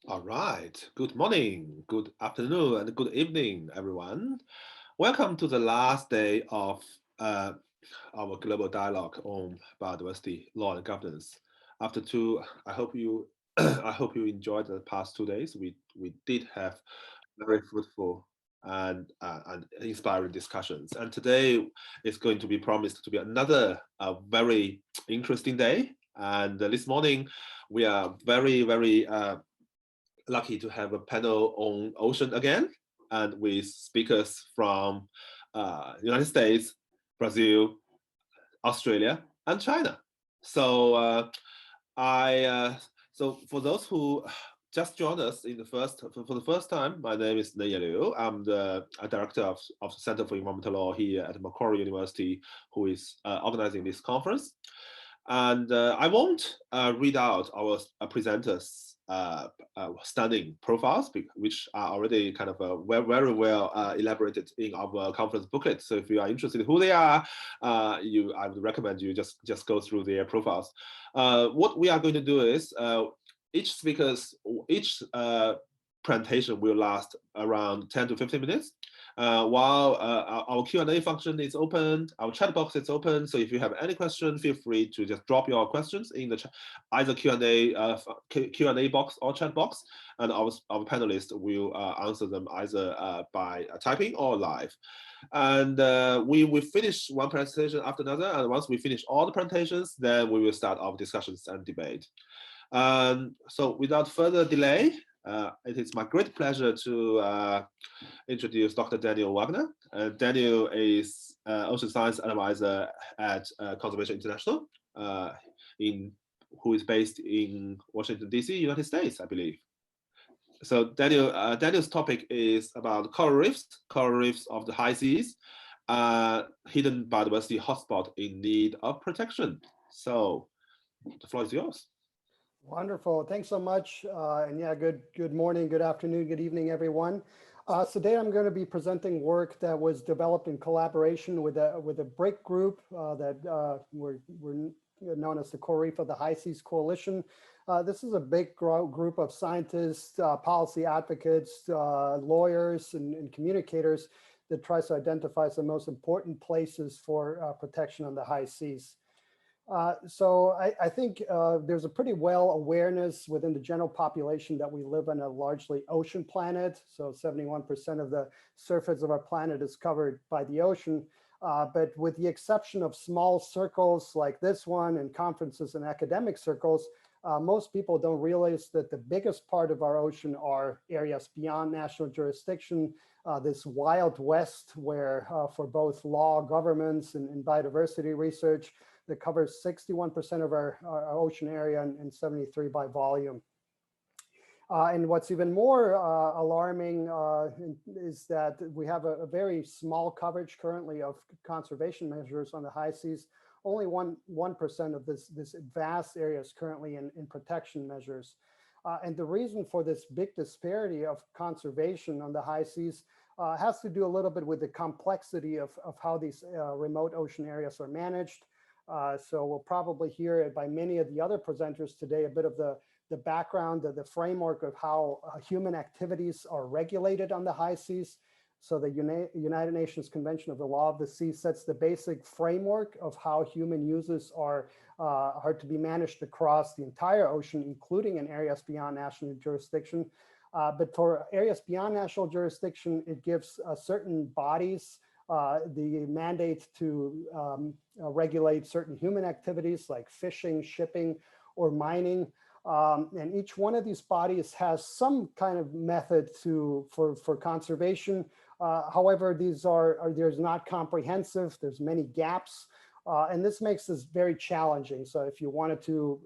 All right. Good morning, good afternoon, and good evening, everyone. Welcome to the last day of our global dialogue on biodiversity, law, and governance. After two, I hope you, I hope you enjoyed the past 2 days. We did have very fruitful and inspiring discussions, and today is going to be promised to be another very interesting day. And this morning, we are very lucky to have a panel on ocean again, and with speakers from United States, Brazil, Australia, and China. So I so for those who just joined us in the first for the first time, my name is Neye Liu. I'm the director of the Center for Environmental Law here at Macquarie University, who is organizing this conference. And I won't read out our presenters' stunning profiles, which are already kind of very well elaborated in our conference booklet. So if you are interested in who they are, I would recommend you just go through their profiles. What we are going to do is each presentation will last around 10 to 15 minutes. While our Q&A function is open, our chat box is open. So if you have any question, feel free to just drop your questions in the either Q&A box or chat box, and our panelists will answer them either by typing or live. And we will finish one presentation after another. And once we finish all the presentations, then we will start our discussions and debate. So without further delay, it is my great pleasure to introduce Dr. Daniel Wagner. Daniel is Ocean Science Advisor at Conservation International, who is based in Washington, D.C., United States, I believe. So Daniel's topic is about coral reefs of the high seas, hidden biodiversity hotspot in need of protection. So the floor is yours. Wonderful. Thanks so much. And yeah, good morning, good afternoon, good evening, everyone. Today I'm going to be presenting work that was developed in collaboration with a BRIC group that we're known as the Coral Reef of the High Seas Coalition. This is a big group of scientists, policy advocates, lawyers, and communicators that tries to identify the most important places for protection on the high seas. So I think there's a pretty well awareness within the general population that we live on a largely ocean planet. So 71% of the surface of our planet is covered by the ocean. But with the exception of small circles like this one and conferences and academic circles, most people don't realize that the biggest part of our ocean are areas beyond national jurisdiction, this wild west where for both law, governments, and biodiversity research, that covers 61% of our ocean area and 73% by volume. And what's even more alarming is that we have a very small coverage currently of conservation measures on the high seas. Only 1% of this vast area is currently in protection measures. And the reason for this big disparity of conservation on the high seas has to do a little bit with the complexity of how these remote ocean areas are managed. So we'll probably hear it by many of the other presenters today, a bit of the background, the framework of how human activities are regulated on the high seas. So the United Nations Convention of the Law of the Sea sets the basic framework of how human uses are to be managed across the entire ocean, including in areas beyond national jurisdiction. But for areas beyond national jurisdiction, it gives certain bodies the mandate to regulate certain human activities like fishing, shipping, or mining. And each one of these bodies has some kind of method for conservation. However, there's not comprehensive, there's many gaps. And this makes this very challenging. So if you wanted to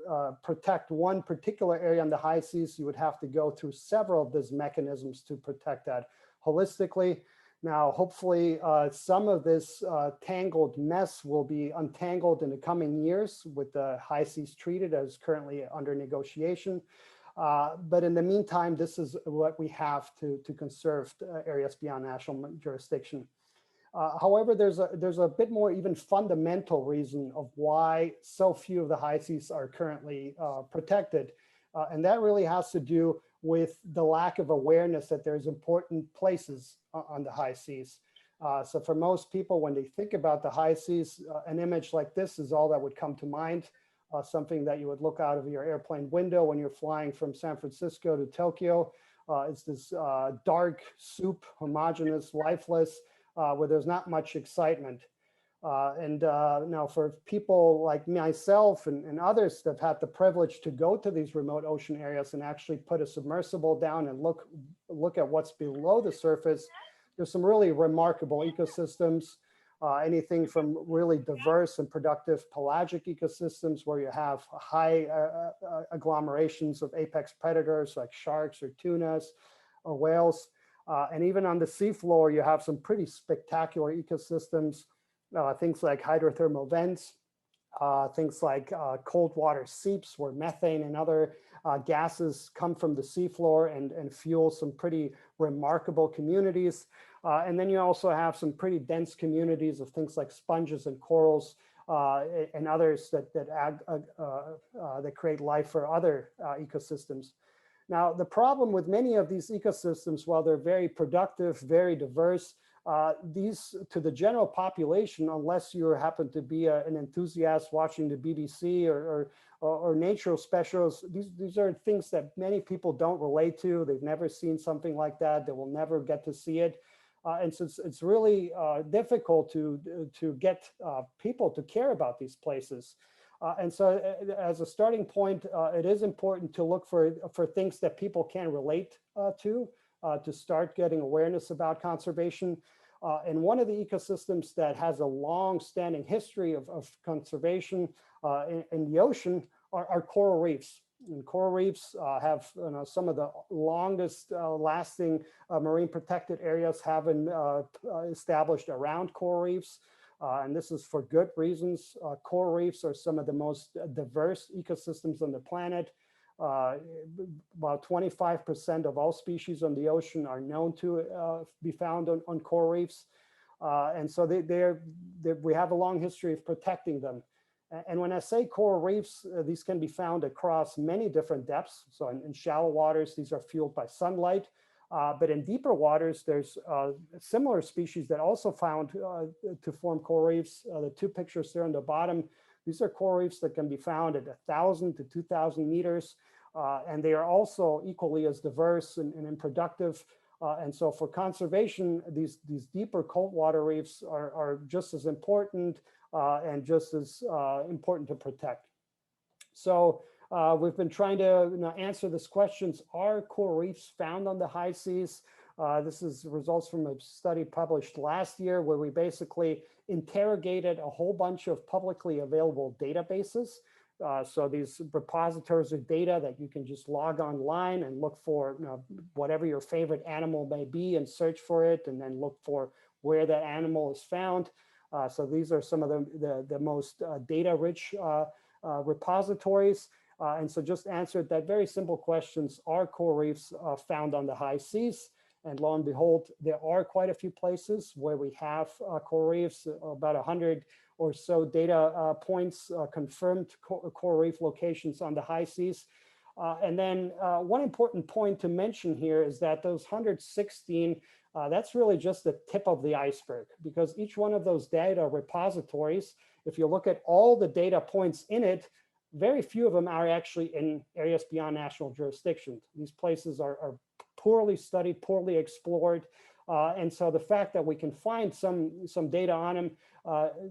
protect one particular area on the high seas, you would have to go through several of these mechanisms to protect that holistically. Now, hopefully, some of this tangled mess will be untangled in the coming years with the high seas treaty that is currently under negotiation. But in the meantime, this is what we have to conserve areas beyond national jurisdiction. However, there's a bit more even fundamental reason of why so few of the high seas are currently protected. And that really has to do with the lack of awareness that there's important places on the high seas. So for most people, when they think about the high seas, an image like this is all that would come to mind. Something that you would look out of your airplane window when you're flying from San Francisco to Tokyo. It's this dark soup, homogeneous, lifeless, where there's not much excitement. Now for people like myself and others that have had the privilege to go to these remote ocean areas and actually put a submersible down and look at what's below the surface, there's some really remarkable ecosystems, anything from really diverse and productive pelagic ecosystems where you have high agglomerations of apex predators like sharks or tunas or whales. And even on the seafloor, you have some pretty spectacular ecosystems. Things like hydrothermal vents, things like cold water seeps where methane and other gases come from the seafloor and fuel some pretty remarkable communities. And then you also have some pretty dense communities of things like sponges and corals and others that create life for other ecosystems. Now, the problem with many of these ecosystems, while they're very productive, very diverse, these to the general population, unless you happen to be an enthusiast watching the BBC or nature specials, these are things that many people don't relate to. They've never seen something like that. They will never get to see it. And so it's really difficult to get people to care about these places. And so as a starting point, it is important to look for things that people can relate to start getting awareness about conservation. And one of the ecosystems that has a long-standing history of conservation in the ocean are coral reefs. And coral reefs have some of the longest lasting marine protected areas have been established around coral reefs. And this is for good reasons. Coral reefs are some of the most diverse ecosystems on the planet. About 25% of all species on the ocean are known to be found on coral reefs. And so we have a long history of protecting them. And when I say coral reefs, these can be found across many different depths. So in shallow waters, these are fueled by sunlight. But in deeper waters, there's similar species that also found to form coral reefs. The two pictures there on the bottom, these are coral reefs that can be found at 1,000 to 2,000 meters. And they are also equally as diverse and productive. And so for conservation, these deeper cold water reefs are just as important and just as important to protect. So we've been trying to answer this questions, are coral reefs found on the high seas? This is results from a study published last year where we basically interrogated a whole bunch of publicly available databases. So these repositories of data that you can just log online and look for whatever your favorite animal may be and search for it and then look for where that animal is found. So these are some of the most data-rich repositories. And so just answered that very simple questions, are coral reefs found on the high seas? And lo and behold, there are quite a few places where we have coral reefs, about 100 or so data points, confirmed coral reef locations on the high seas. And then one important point to mention here is that those 116, that's really just the tip of the iceberg, because each one of those data repositories, if you look at all the data points in it, very few of them are actually in areas beyond national jurisdiction. These places are poorly studied, poorly explored. And so the fact that we can find some data on them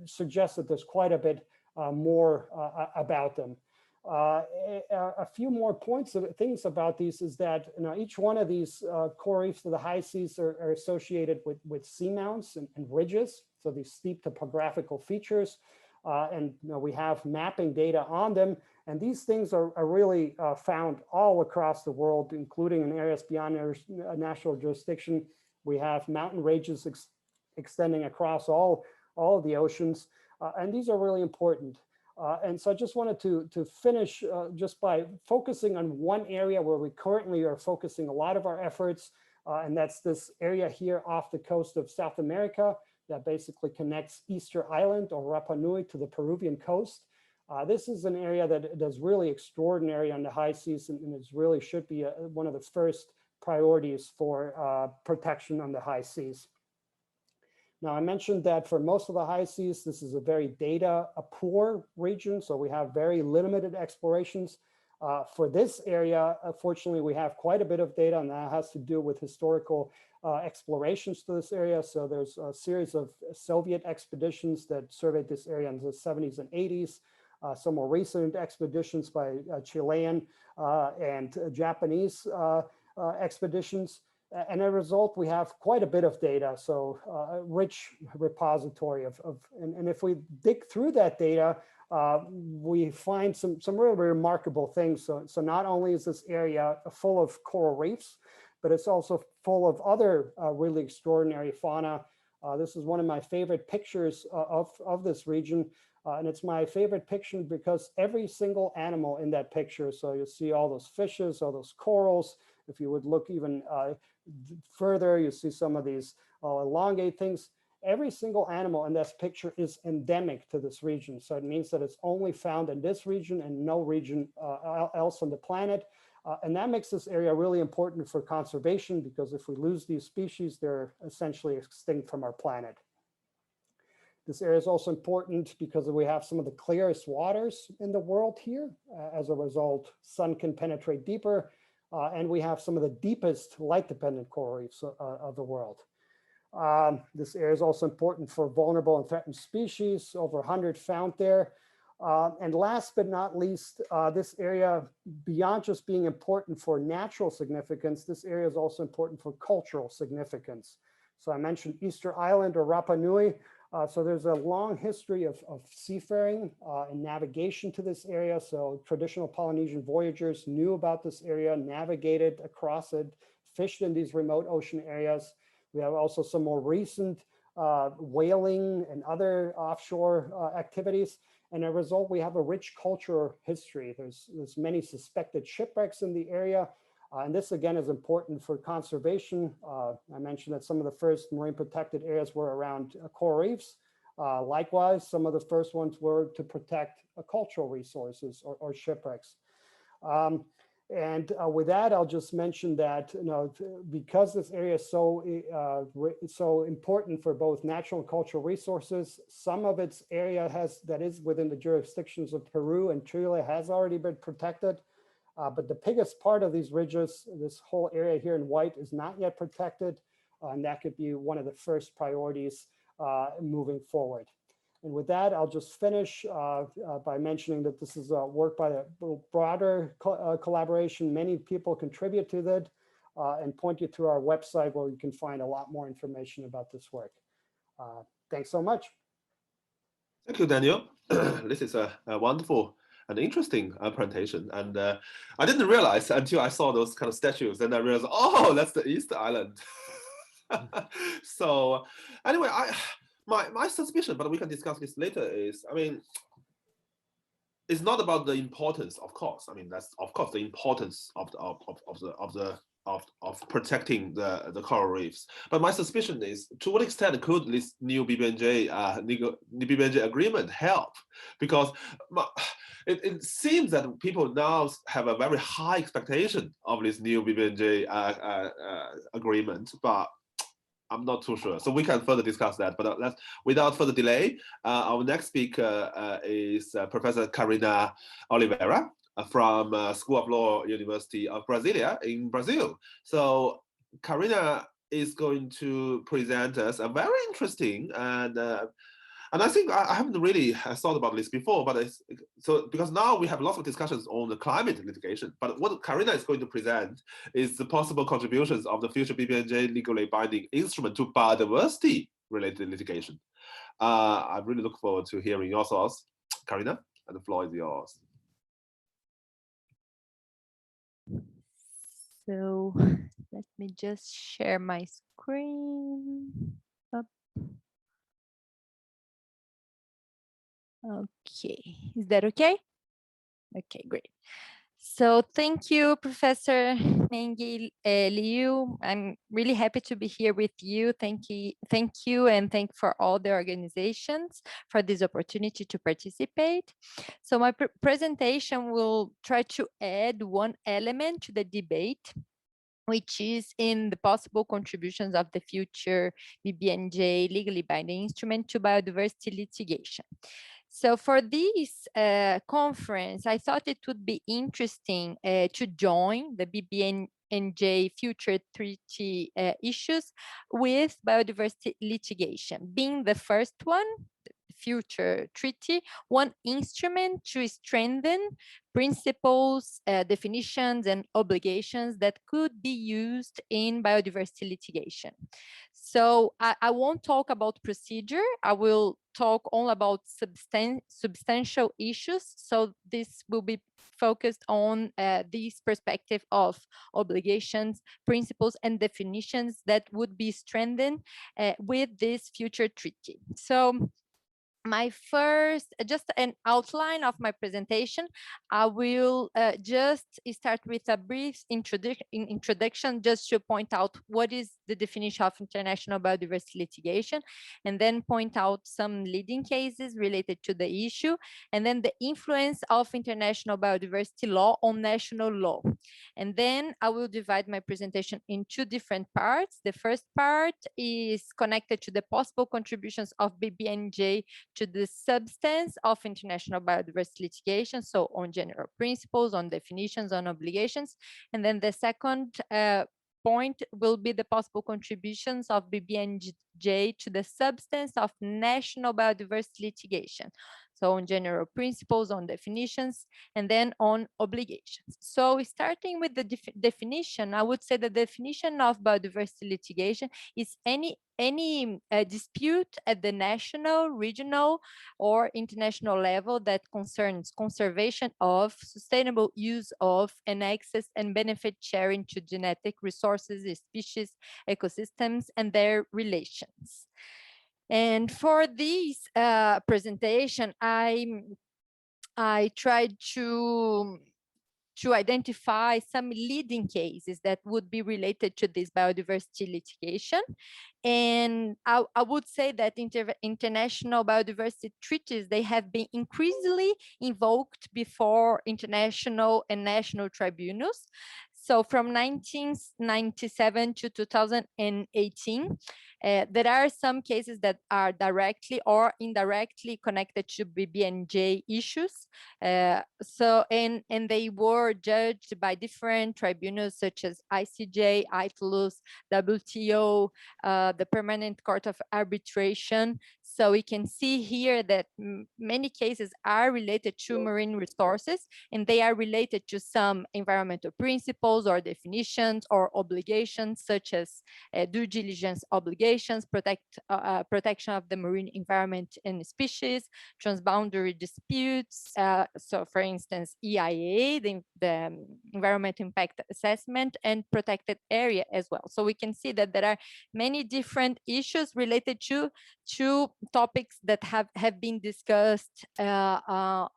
suggests that there's quite a bit more about them. A few more points of things about these is that each one of these coral reefs of the high seas are associated with seamounts and ridges, so these steep topographical features. And we have mapping data on them. And these things are really found all across the world, including in areas beyond national jurisdiction. We have mountain ranges extending across all of the oceans. And these are really important. And so I just wanted to finish just by focusing on one area where we currently are focusing a lot of our efforts. And that's this area here off the coast of South America that basically connects Easter Island or Rapa Nui to the Peruvian coast. This is an area that is really extraordinary on the high seas, and it really should be one of the first priorities for protection on the high seas. Now, I mentioned that for most of the high seas, this is a very data poor region, so we have very limited explorations. For this area, fortunately, we have quite a bit of data, and that has to do with historical explorations to this area. So there's a series of Soviet expeditions that surveyed this area in the 70s and 80s. Some more recent expeditions by Chilean and Japanese expeditions. And as a result, we have quite a bit of data, so a rich repository and if we dig through that data, we find some really remarkable things. So not only is this area full of coral reefs, but it's also full of other really extraordinary fauna. This is one of my favorite pictures of this region. And it's my favorite picture because every single animal in that picture, so you see all those fishes, all those corals. If you would look even further, you see some of these elongate things. Every single animal in this picture is endemic to this region. So it means that it's only found in this region and no region else on the planet. And that makes this area really important for conservation, because if we lose these species, they're essentially extinct from our planet. This area is also important because we have some of the clearest waters in the world here. As a result, sun can penetrate deeper, and we have some of the deepest light-dependent coral reefs of the world. This area is also important for vulnerable and threatened species, over 100 found there. And last but not least, this area, beyond just being important for natural significance, this area is also important for cultural significance. So I mentioned Easter Island or Rapa Nui. So there's a long history of seafaring and navigation to this area. So traditional Polynesian voyagers knew about this area, navigated across it, fished in these remote ocean areas. We have also some more recent whaling and other offshore activities. And as a result, we have a rich cultural history. There's many suspected shipwrecks in the area. And this, again, is important for conservation. I mentioned that some of the first marine protected areas were around coral reefs. Likewise, some of the first ones were to protect cultural resources or shipwrecks. And with that, I'll just mention that, because this area is so important for both natural and cultural resources, some of its area that is within the jurisdictions of Peru and Chile has already been protected. But the biggest part of these ridges, this whole area here in white, is not yet protected. And that could be one of the first priorities moving forward. And with that, I'll just finish by mentioning that this is work by a broader collaboration. Many people contribute to that, and point you to our website where you can find a lot more information about this work. Thanks so much. Thank you, Daniel. This is a wonderful and interesting presentation. And I didn't realize until I saw those kind of statues, and I realized, oh, that's the Easter Island. So anyway, my suspicion, but we can discuss this later, is, I mean, it's not about the importance, of course. I mean, that's of course the importance of protecting the coral reefs. But my suspicion is, to what extent could this new BBNJ agreement help? Because it seems that people now have a very high expectation of this new BBNJ agreement, but I'm not too sure. So we can further discuss that. But without further delay, our next speaker is Professor Karina Oliveira from School of Law, University of Brasilia in Brazil. So Karina is going to present us a very interesting and I think I haven't really thought about this before, but because now we have lots of discussions on the climate litigation, but what Karina is going to present is the possible contributions of the future BBNJ legally binding instrument to biodiversity related litigation. I really look forward to hearing your thoughts, Karina, and the floor is yours. So let me just share my screen. Up. Okay, is that okay? Okay, great. So thank you, Professor Mengi Liu. I'm really happy to be here with you. Thank you, and thank for all the organizations for this opportunity to participate. So my presentation will try to add one element to the debate, which is in the possible contributions of the future BBNJ legally binding instrument to biodiversity litigation. So for this conference, I thought it would be interesting to join the BBNJ future treaty issues with biodiversity litigation, being the first one, future treaty, one instrument to strengthen principles, definitions, and obligations that could be used in biodiversity litigation. So I won't talk about procedure. I will talk only about substantial issues. So this will be focused on this perspective of obligations, principles, and definitions that would be strengthened with this future treaty. So my first, just an outline of my presentation. I will just start with a brief introduction just to point out what is the definition of international biodiversity litigation, and then point out some leading cases related to the issue, and then the influence of international biodiversity law on national law. And then I will divide my presentation in two different parts. The first part is connected to the possible contributions of BBNJ to the substance of international biodiversity litigation, so on general principles, on definitions, on obligations. And then the second point will be the possible contributions of BBNJ to the substance of national biodiversity litigation. So on general principles, on definitions, and then on obligations. So starting with the definition, I would say the definition of biodiversity litigation is any dispute at the national, regional, or international level that concerns conservation of, sustainable use of, and access and benefit sharing to genetic resources, species, ecosystems, and their relations. And for this presentation, I tried to identify some leading cases that would be related to this biodiversity litigation. And I would say that international biodiversity treaties, they have been increasingly invoked before international and national tribunals. So from 1997 to 2018, there are some cases that are directly or indirectly connected to BBNJ issues. And they were judged by different tribunals such as ICJ, ITLUS, WTO, the Permanent Court of Arbitration. So we can see here that many cases are related to marine resources, and they are related to some environmental principles or definitions or obligations, such as due diligence obligations, protection of the marine environment and species, transboundary disputes. So for instance, EIA, the environmental impact assessment, and protected area as well. So we can see that there are many different issues related to topics that have been discussed on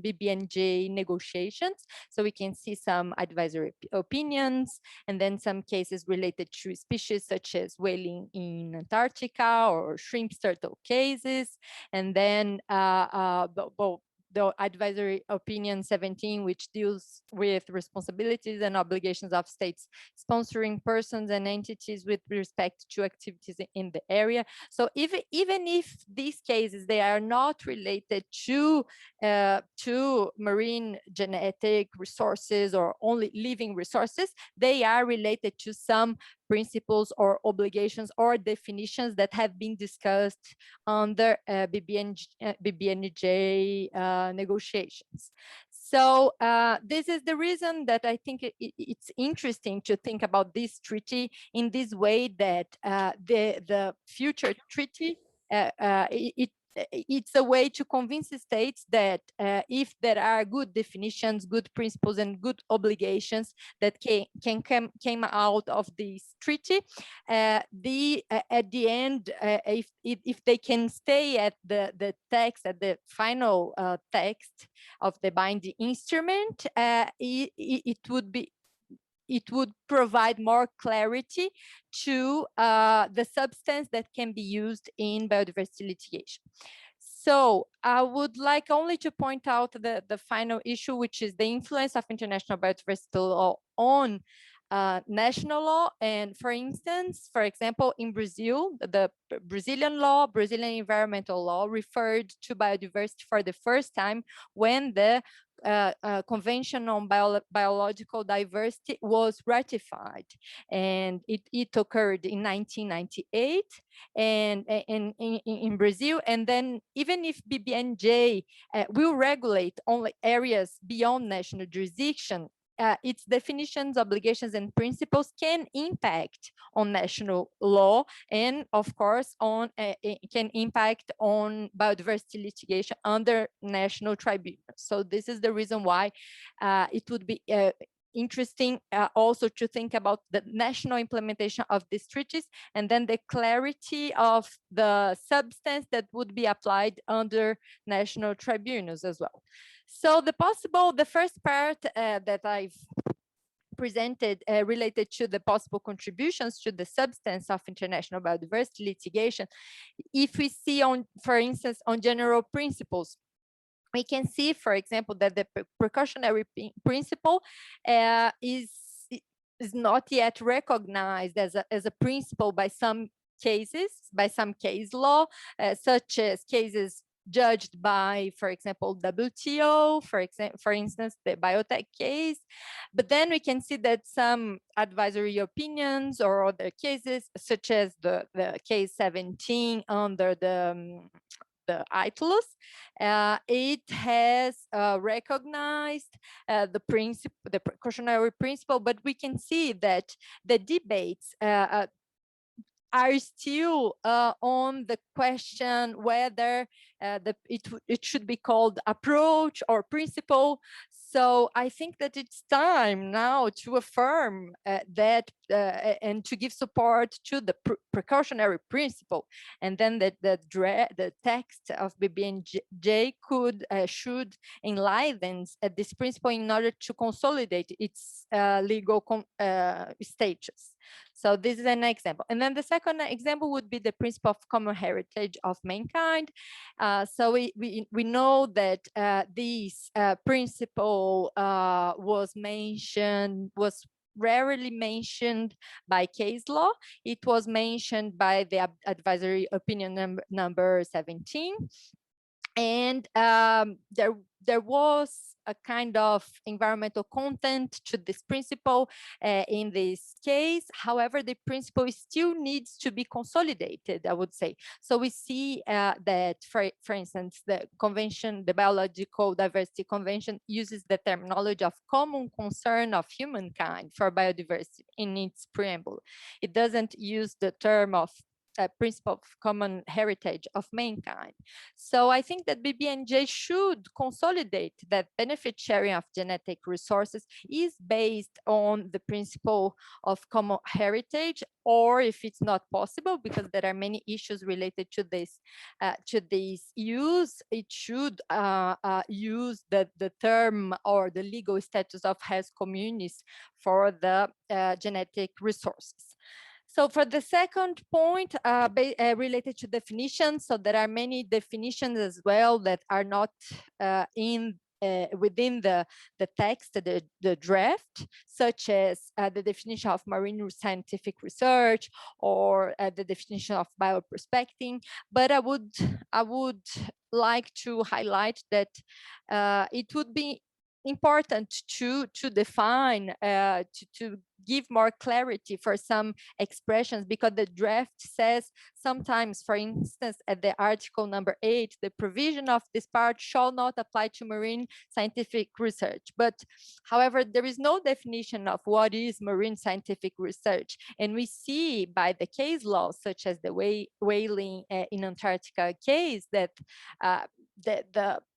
BBNJ negotiations. So we can see some advisory opinions, and then some cases related to species such as whaling in Antarctica or shrimp turtle cases, and then the advisory opinion 17, which deals with responsibilities and obligations of states sponsoring persons and entities with respect to activities in the area. So even if these cases, they are not related to marine genetic resources or only living resources, they are related to some principles or obligations or definitions that have been discussed under BBNJ negotiations. So this is the reason that I think it's interesting to think about this treaty in this way, that the future treaty, it's a way to convince the states that if there are good definitions, good principles, and good obligations that came out of this treaty, at the end, if they can stay at the text, at the final text of the binding instrument, it would provide more clarity to the substance that can be used in biodiversity litigation. So I would like only to point out the final issue, which is the influence of international biodiversity law on national law. And for instance, for example, in Brazil, the Brazilian law, Brazilian environmental law referred to biodiversity for the first time when the Convention on Biological Diversity was ratified, and it occurred in 1998 and in Brazil. And then even if BBNJ will regulate only areas beyond national jurisdiction, its definitions, obligations, and principles can impact on national law, and of course on it can impact on biodiversity litigation under national tribunals. So this is the reason why it would be interesting also to think about the national implementation of these treaties, and then the clarity of the substance that would be applied under national tribunals as well. So the first part that I've presented related to the possible contributions to the substance of international biodiversity litigation. If we see on, for instance, on general principles, we can see, for example, that the precautionary principle is not yet recognized as a principle by some cases, by some case law, such as cases judged by, for example, WTO, for instance, the biotech case. But then we can see that some advisory opinions or other cases, such as the case 17 under the ITLUS, it has recognized the precautionary principle, but we can see that the debates are still on the question whether it should be called approach or principle. So I think that it's time now to affirm that and to give support to the precautionary principle, and then the text of BBNJ should enliven this principle in order to consolidate its legal status. So this is an example. And then the second example would be the principle of common heritage of mankind. So we know that this principle was rarely mentioned by case law. It was mentioned by the advisory opinion number 17. And there was a kind of environmental content to this principle in this case. However, the principle still needs to be consolidated, I would say. So we see that, for instance, the convention, the Biological Diversity Convention, uses the terminology of common concern of humankind for biodiversity in its preamble. It doesn't use the term of principle of common heritage of mankind. So I think that BBNJ should consolidate that benefit sharing of genetic resources is based on the principle of common heritage, or if it's not possible, because there are many issues related to this use, it should use the term or the legal status of res communis for the genetic resources. So for the second point related to definitions, so there are many definitions as well that are not within the text, the draft, such as the definition of marine scientific research or the definition of bioprospecting. But I would like to highlight that it would be important to define, to give more clarity for some expressions, because the draft says sometimes, for instance, at the article number 8, the provision of this part shall not apply to marine scientific research. But however, there is no definition of what is marine scientific research. And we see by the case law, such as the whaling in Antarctica case, that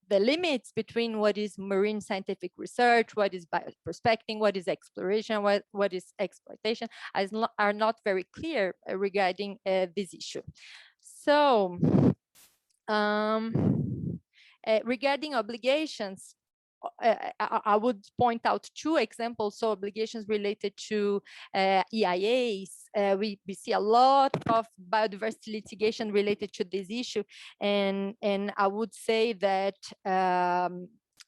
the limits between what is marine scientific research, what is bioprospecting, what is exploration, what is exploitation, are not very clear regarding this issue. So regarding obligations, I would point out 2 examples. So obligations related to EIAs. We see a lot of biodiversity litigation related to this issue, and I would say that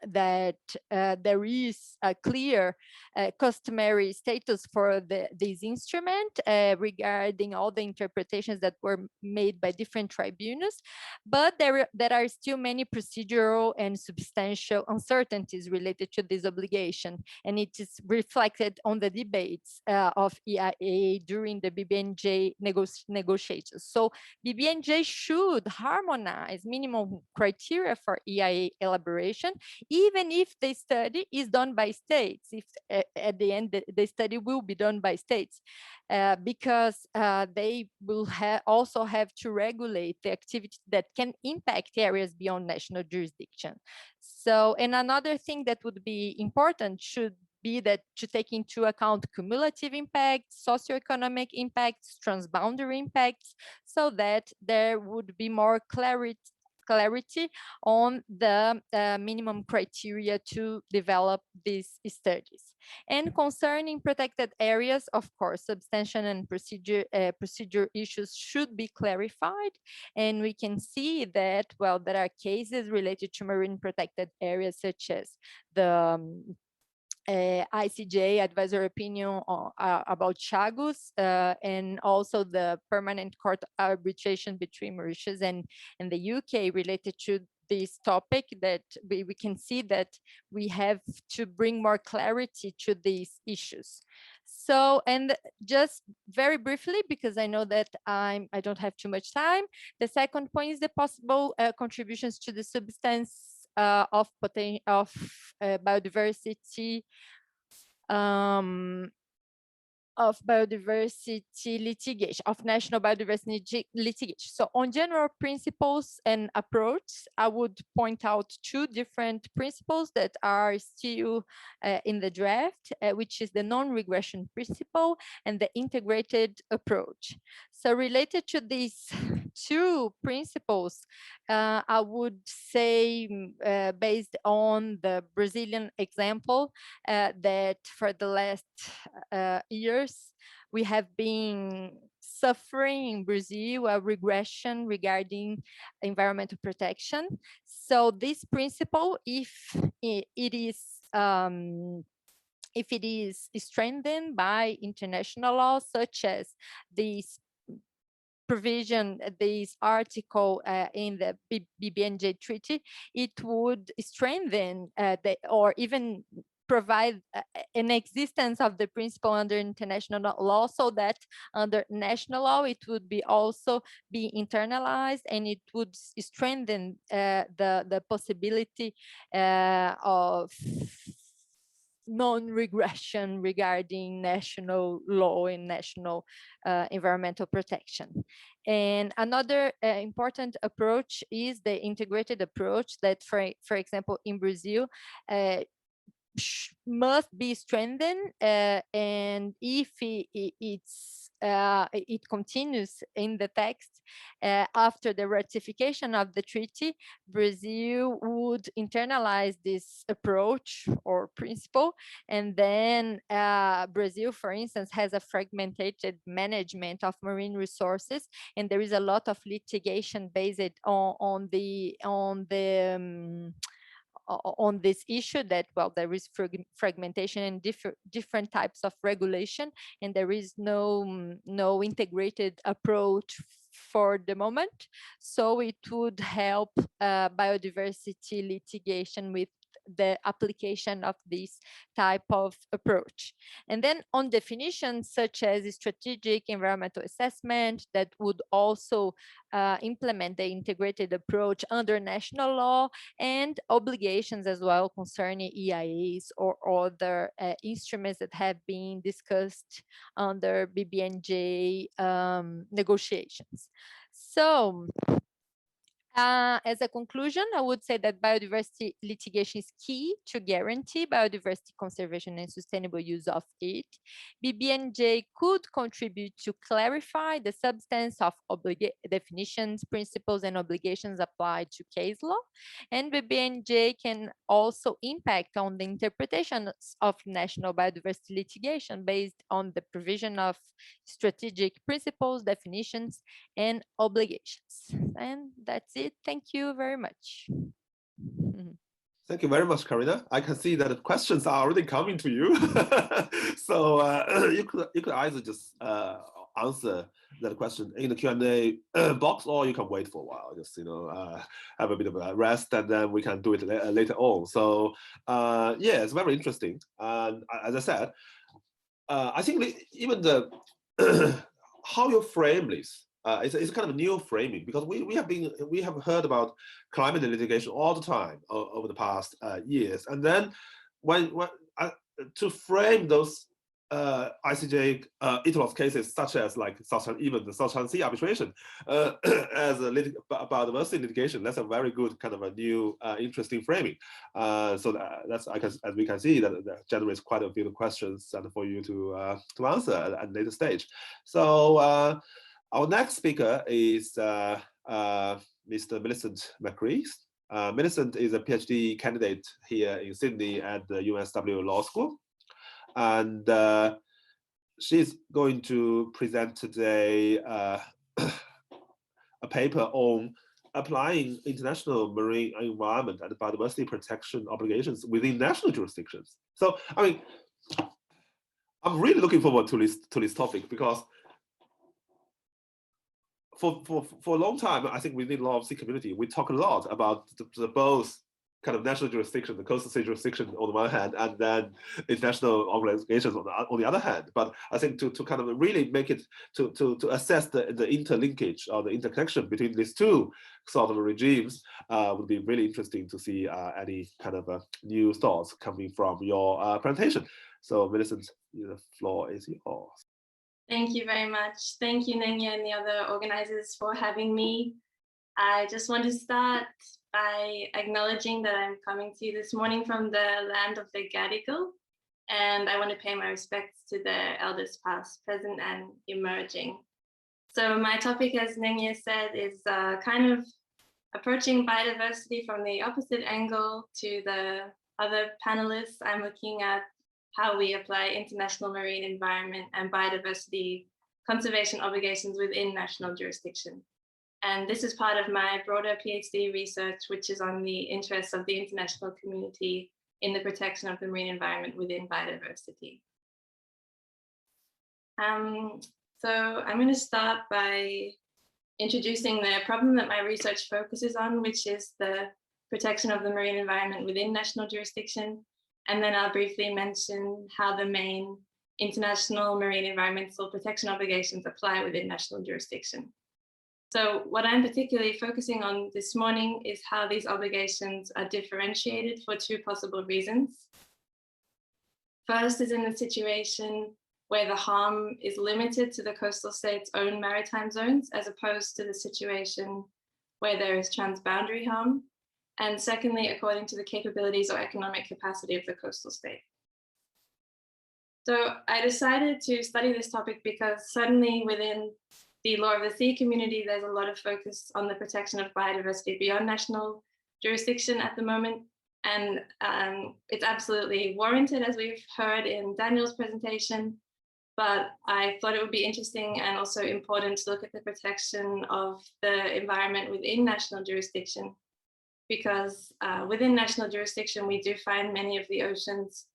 there is a clear customary status for this instrument regarding all the interpretations that were made by different tribunals, but there are still many procedural and substantial uncertainties related to this obligation, and it is reflected on the debates of EIA during the BBNJ negotiations. So BBNJ should harmonize minimum criteria for EIA elaboration, even if the study is done by states, if at the end the study will be done by states, because they will also have to regulate the activities that can impact areas beyond national jurisdiction. So, and another thing that would be important should be that to take into account cumulative impacts, socioeconomic impacts, transboundary impacts, so that there would be more clarity on the minimum criteria to develop these studies. And concerning protected areas, of course, substantial and procedure issues should be clarified. And we can see that, well, there are cases related to marine protected areas, such as the ICJ advisory opinion about Chagos, and also the permanent court arbitration between Mauritius and the UK related to this topic, that we can see that we have to bring more clarity to these issues. So, and just very briefly, because I know that I don't have too much time, the second point is the possible contributions to the substance of biodiversity um, litigation, of national biodiversity litigation. So on general principles and approach, I would point out 2 different principles that are still in the draft, which is the non-regression principle and the integrated approach. So related to these 2 principles, I would say, based on the Brazilian example, that for the last years, we have been suffering in Brazil a regression regarding environmental protection. So this principle, if it is strengthened by international law, such as this provision, this article in the BBNJ treaty, it would strengthen or even provide an existence of the principle under international law, so that under national law it would be also be internalized, and it would strengthen the possibility of non-regression regarding national law and national environmental protection. And another important approach is the integrated approach that, for example, in Brazil, must be strengthened, and if it continues in the text after the ratification of the treaty, Brazil would internalize this approach or principle, and then Brazil, for instance, has a fragmented management of marine resources, and there is a lot of litigation based on this issue, that, well, there is fragmentation and different types of regulation, and there is no integrated approach for the moment. So it would help biodiversity litigation with the application of this type of approach. And then on definitions such as strategic environmental assessment that would also implement the integrated approach under national law, and obligations as well concerning EIAs or other instruments that have been discussed under BBNJ negotiations. So as a conclusion, I would say that biodiversity litigation is key to guarantee biodiversity conservation and sustainable use of it. BBNJ could contribute to clarify the substance of definitions, principles, and obligations applied to case law. And BBNJ can also impact on the interpretations of national biodiversity litigation based on the provision of strategic principles, definitions, and obligations. And that's it. Thank you very much. Thank you very much, Karina. I can see that the questions are already coming to you. So you could either just answer that question in the Q&A box, or you can wait for a while, just have a bit of a rest, and then we can do it later on. So yeah, it's very interesting. And as I said, I think even the how you frame this. It's kind of a new framing, because we have heard about climate litigation all the time over the past years, and then when to frame those ICJ ITLOS cases, such as like even the South China Sea arbitration as a biodiversity litigation, that's a very good kind of a new interesting framing. So that's as we can see that generates quite a few questions and for you to answer at a later stage. So. Our next speaker is Mr. Millicent McRees. Millicent is a PhD candidate here in Sydney at the UNSW Law School. And she's going to present today a paper on applying international marine environment and biodiversity protection obligations within national jurisdictions. So, I mean, I'm really looking forward to this topic, because for a long time, I think within the law of sea community, we talk a lot about the both kind of national jurisdiction, the coastal sea jurisdiction on the one hand, and then international obligations on the other hand. But I think to kind of really make it to assess the interlinkage or the interconnection between these two sort of regimes would be really interesting to see any kind of new thoughts coming from your presentation. So Millicent, the floor is yours. Thank you very much. Thank you, Nenya, and the other organizers for having me. I just want to start by acknowledging that I'm coming to you this morning from the land of the Gadigal, and I want to pay my respects to the elders past, present, and emerging. So my topic, as Nenya said, is kind of approaching biodiversity from the opposite angle to the other panelists. I'm looking at how we apply international marine environment and biodiversity conservation obligations within national jurisdiction. And this is part of my broader PhD research, which is on the interests of the international community in the protection of the marine environment within biodiversity. So I'm going to start by introducing the problem that my research focuses on, which is the protection of the marine environment within national jurisdiction. And then I'll briefly mention how the main international marine environmental protection obligations apply within national jurisdiction. So what I'm particularly focusing on this morning is how these obligations are differentiated for two possible reasons. First is in a situation where the harm is limited to the coastal state's own maritime zones, as opposed to the situation where there is transboundary harm. And secondly, according to the capabilities or economic capacity of the coastal state. So I decided to study this topic because suddenly within the law of the sea community, there's a lot of focus on the protection of biodiversity beyond national jurisdiction at the moment. And it's absolutely warranted, as we've heard in Daniel's presentation. But I thought it would be interesting and also important to look at the protection of the environment within national jurisdiction, because within national jurisdiction, we do find many of the ocean's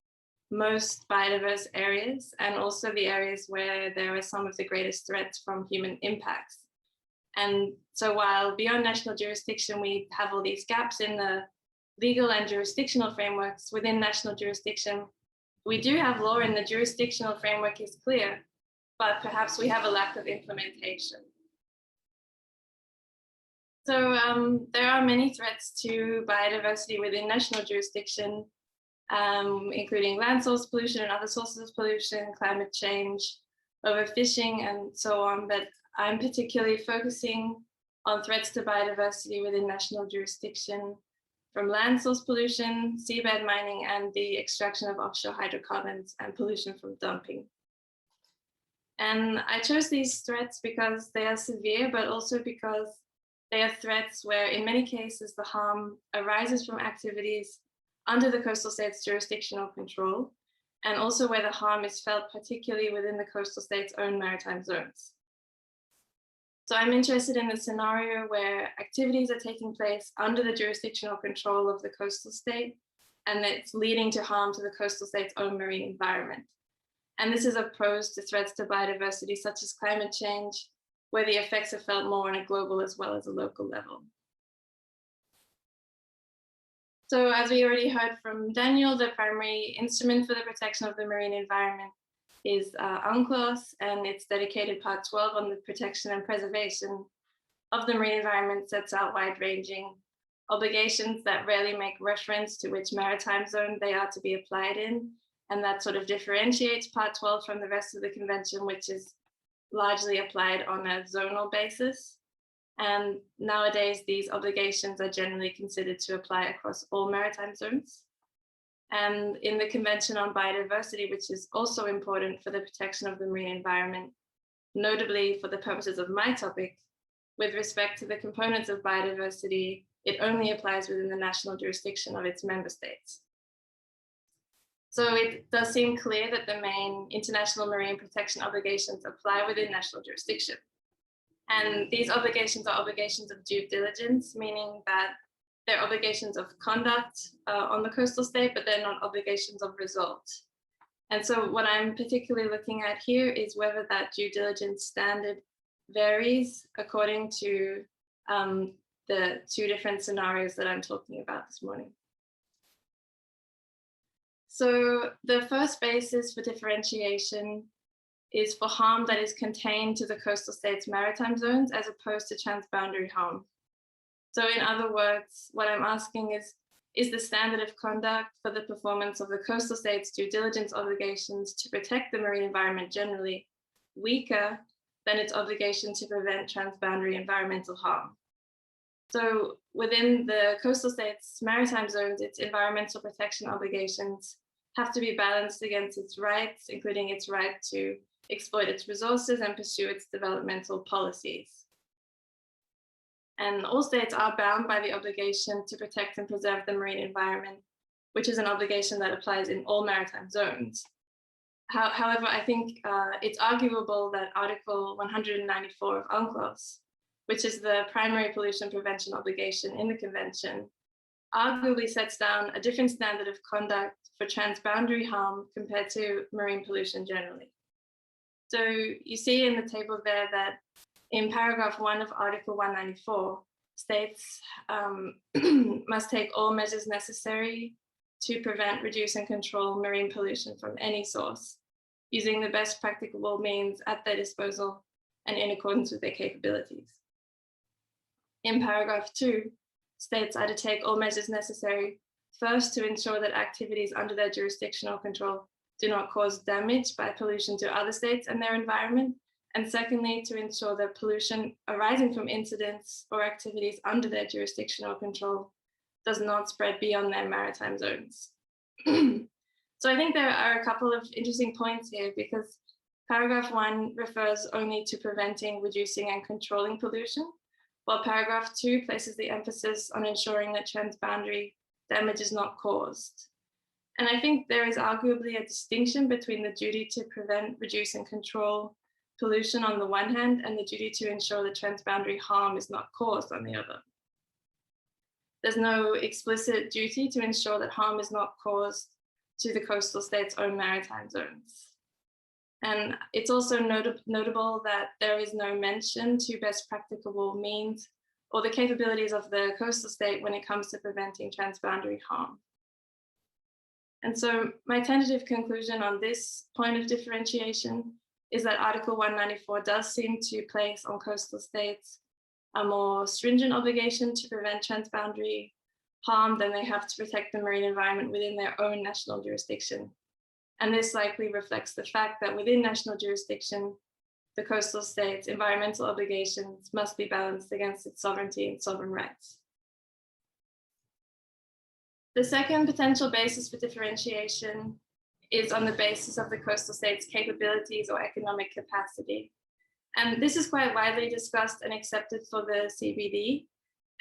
most biodiverse areas, and also the areas where there are some of the greatest threats from human impacts. And so while beyond national jurisdiction, we have all these gaps in the legal and jurisdictional frameworks within national jurisdiction, we do have law and the jurisdictional framework is clear, but perhaps we have a lack of implementation. So there are many threats to biodiversity within national jurisdiction, including land source pollution and other sources of pollution, climate change, overfishing, and so on. But I'm particularly focusing on threats to biodiversity within national jurisdiction from land source pollution, seabed mining, and the extraction of offshore hydrocarbons and pollution from dumping. And I chose these threats because they are severe, but also because they are threats where in many cases the harm arises from activities under the coastal state's jurisdictional control, and also where the harm is felt particularly within the coastal state's own maritime zones. So I'm interested in the scenario where activities are taking place under the jurisdictional control of the coastal state, and it's leading to harm to the coastal state's own marine environment. And this is opposed to threats to biodiversity, such as climate change, where the effects are felt more on a global as well as a local level. So as we already heard from Daniel, the primary instrument for the protection of the marine environment is UNCLOS, and its dedicated part 12 on the protection and preservation of the marine environment sets out wide-ranging obligations that rarely make reference to which maritime zone they are to be applied in, and that sort of differentiates part 12 from the rest of the convention, which is largely applied on a zonal basis. And nowadays, these obligations are generally considered to apply across all maritime zones. And in the Convention on Biodiversity, which is also important for the protection of the marine environment, notably for the purposes of my topic, with respect to the components of biodiversity, it only applies within the national jurisdiction of its member states. So it does seem clear that the main international marine protection obligations apply within national jurisdiction. And these obligations are obligations of due diligence, meaning that they're obligations of conduct on the coastal state, but they're not obligations of result. And so what I'm particularly looking at here is whether that due diligence standard varies according to the two different scenarios that I'm talking about this morning. So the first basis for differentiation is for harm that is contained to the coastal state's maritime zones as opposed to transboundary harm. So in other words, what I'm asking is the standard of conduct for the performance of the coastal state's due diligence obligations to protect the marine environment generally weaker than its obligation to prevent transboundary environmental harm? So within the coastal state's maritime zones, its environmental protection obligations have to be balanced against its rights, including its right to exploit its resources and pursue its developmental policies. And all states are bound by the obligation to protect and preserve the marine environment, which is an obligation that applies in all maritime zones. However, I think it's arguable that Article 194 of UNCLOS, which is the primary pollution prevention obligation in the convention, arguably sets down a different standard of conduct for transboundary harm compared to marine pollution generally. So you see in the table there that in paragraph 1 of Article 194, states must take all measures necessary to prevent, reduce, and control marine pollution from any source, using the best practicable means at their disposal and in accordance with their capabilities. In paragraph 2, states are to take all measures necessary, first to ensure that activities under their jurisdictional control do not cause damage by pollution to other states and their environment, and secondly, to ensure that pollution arising from incidents or activities under their jurisdictional control does not spread beyond their maritime zones. So I think there are a couple of interesting points here, because paragraph 1 refers only to preventing, reducing, and controlling pollution, while paragraph 2 places the emphasis on ensuring that transboundary damage is not caused. And I think there is arguably a distinction between the duty to prevent, reduce, and control pollution on the one hand, and the duty to ensure that transboundary harm is not caused on the other. There's no explicit duty to ensure that harm is not caused to the coastal state's own maritime zones. And it's also notable that there is no mention to best practicable means or the capabilities of the coastal state when it comes to preventing transboundary harm. And so my tentative conclusion on this point of differentiation is that Article 194 does seem to place on coastal states a more stringent obligation to prevent transboundary harm than they have to protect the marine environment within their own national jurisdiction. And this likely reflects the fact that within national jurisdiction, the coastal state's environmental obligations must be balanced against its sovereignty and sovereign rights. The second potential basis for differentiation is on the basis of the coastal state's capabilities or economic capacity. And this is quite widely discussed and accepted for the CBD.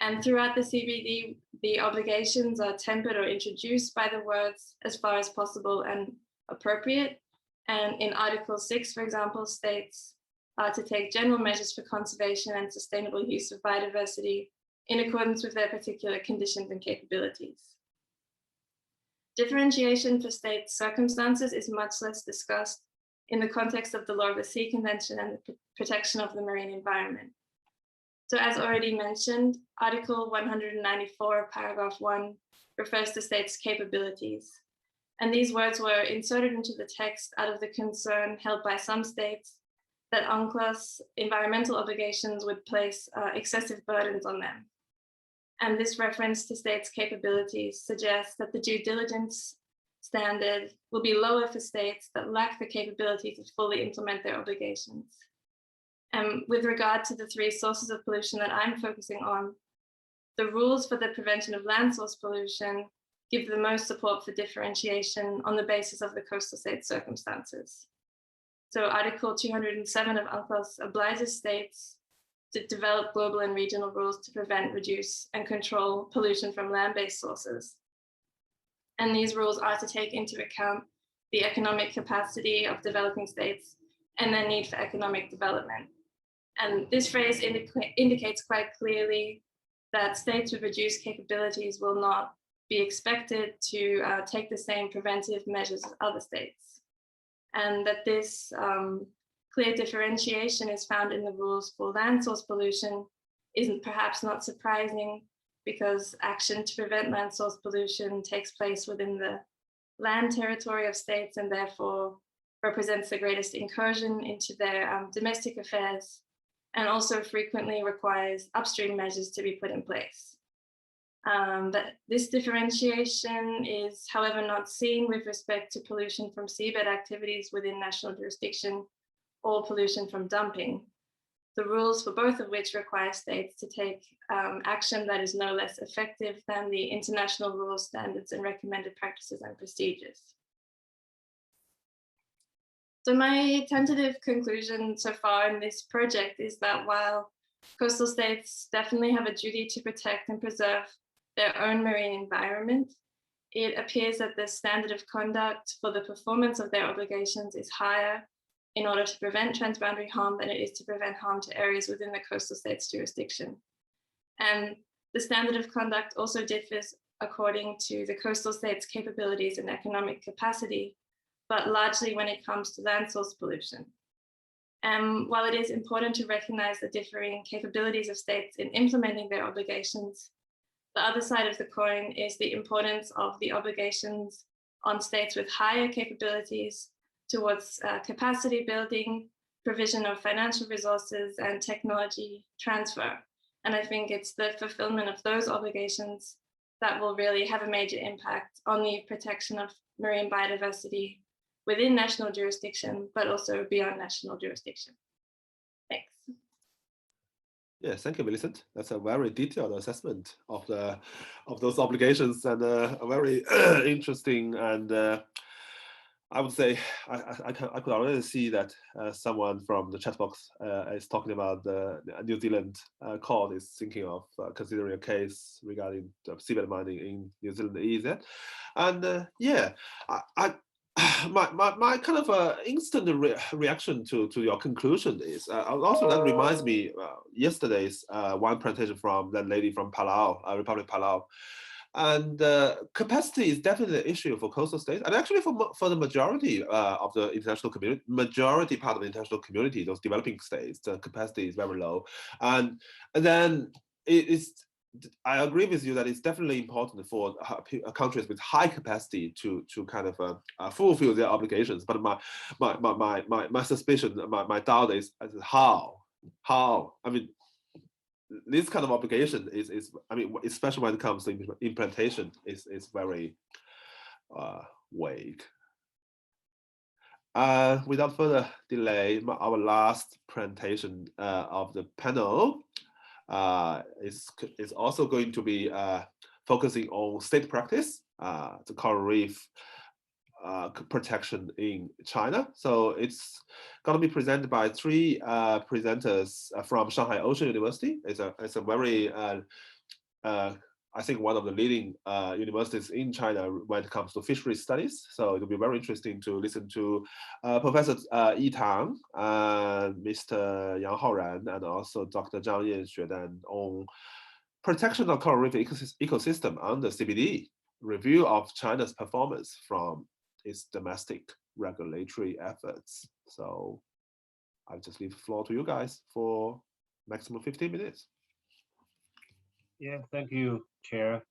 And throughout the CBD, the obligations are tempered or introduced by the words as far as possible and appropriate. And in Article 6, for example, states to take general measures for conservation and sustainable use of biodiversity in accordance with their particular conditions and capabilities. Differentiation for state circumstances is much less discussed in the context of the Law of the Sea Convention and the protection of the marine environment. So as already mentioned, Article 194, paragraph 1 refers to states' capabilities. And these words were inserted into the text out of the concern held by some states that UNCLOS environmental obligations would place excessive burdens on them. And this reference to states' capabilities suggests that the due diligence standard will be lower for states that lack the capability to fully implement their obligations. And with regard to the three sources of pollution that I'm focusing on, the rules for the prevention of land source pollution give the most support for differentiation on the basis of the coastal state circumstances. So Article 207 of UNCLOS obliges states to develop global and regional rules to prevent, reduce, and control pollution from land-based sources. And these rules are to take into account the economic capacity of developing states and their need for economic development. And this phrase indicates quite clearly that states with reduced capabilities will not be expected to take the same preventive measures as other states. And that this clear differentiation is found in the rules for land source pollution isn't perhaps not surprising, because action to prevent land source pollution takes place within the land territory of states and therefore represents the greatest incursion into their domestic affairs, and also frequently requires upstream measures to be put in place. But this differentiation is, however, not seen with respect to pollution from seabed activities within national jurisdiction or pollution from dumping, the rules for both of which require states to take action that is no less effective than the international rules, standards, and recommended practices and procedures. So my tentative conclusion so far in this project is that while coastal states definitely have a duty to protect and preserve their own marine environment, it appears that the standard of conduct for the performance of their obligations is higher in order to prevent transboundary harm than it is to prevent harm to areas within the coastal state's jurisdiction. And the standard of conduct also differs according to the coastal state's capabilities and economic capacity, but largely when it comes to land source pollution. And while it is important to recognize the differing capabilities of states in implementing their obligations, the other side of the coin is the importance of the obligations on states with higher capabilities towards capacity building, provision of financial resources, and technology transfer. And I think it's the fulfillment of those obligations that will really have a major impact on the protection of marine biodiversity within national jurisdiction, but also beyond national jurisdiction. Thanks. Yes, thank you, Millicent. That's a very detailed assessment of those obligations, and a very interesting, and I would say I could already see that someone from the chat box is talking about the New Zealand court is thinking of considering a case regarding seabed mining in New Zealand EEZ, and yeah, my kind of instant reaction to your conclusion is also that reminds me yesterday's one presentation from that lady from Palau, Republic Palau. And capacity is definitely an issue for coastal states, and actually for the majority of the international community, majority part of the international community, those developing states, the capacity is very low. And then I agree with you that it's definitely important for countries with high capacity to kind of fulfill their obligations. But my suspicion, my doubt is how. I mean, this kind of obligation is I mean, especially when it comes to implementation, is very vague. Without further delay, our last presentation of the panel is also going to be focusing on state practice, the coral reef protection in China. So it's going to be presented by three presenters from Shanghai Ocean University. It's a very I think one of the leading universities in China when it comes to fisheries studies. So it'll be very interesting to listen to Professor Yi Tang, Mr. Yang Haoran, and also Dr. Zhang Yanxue on protection of coral reef ecosystem under CBD, review of China's performance from its domestic regulatory efforts. So I'll just leave the floor to you guys for maximum 15 minutes. Yeah, thank you, Chair.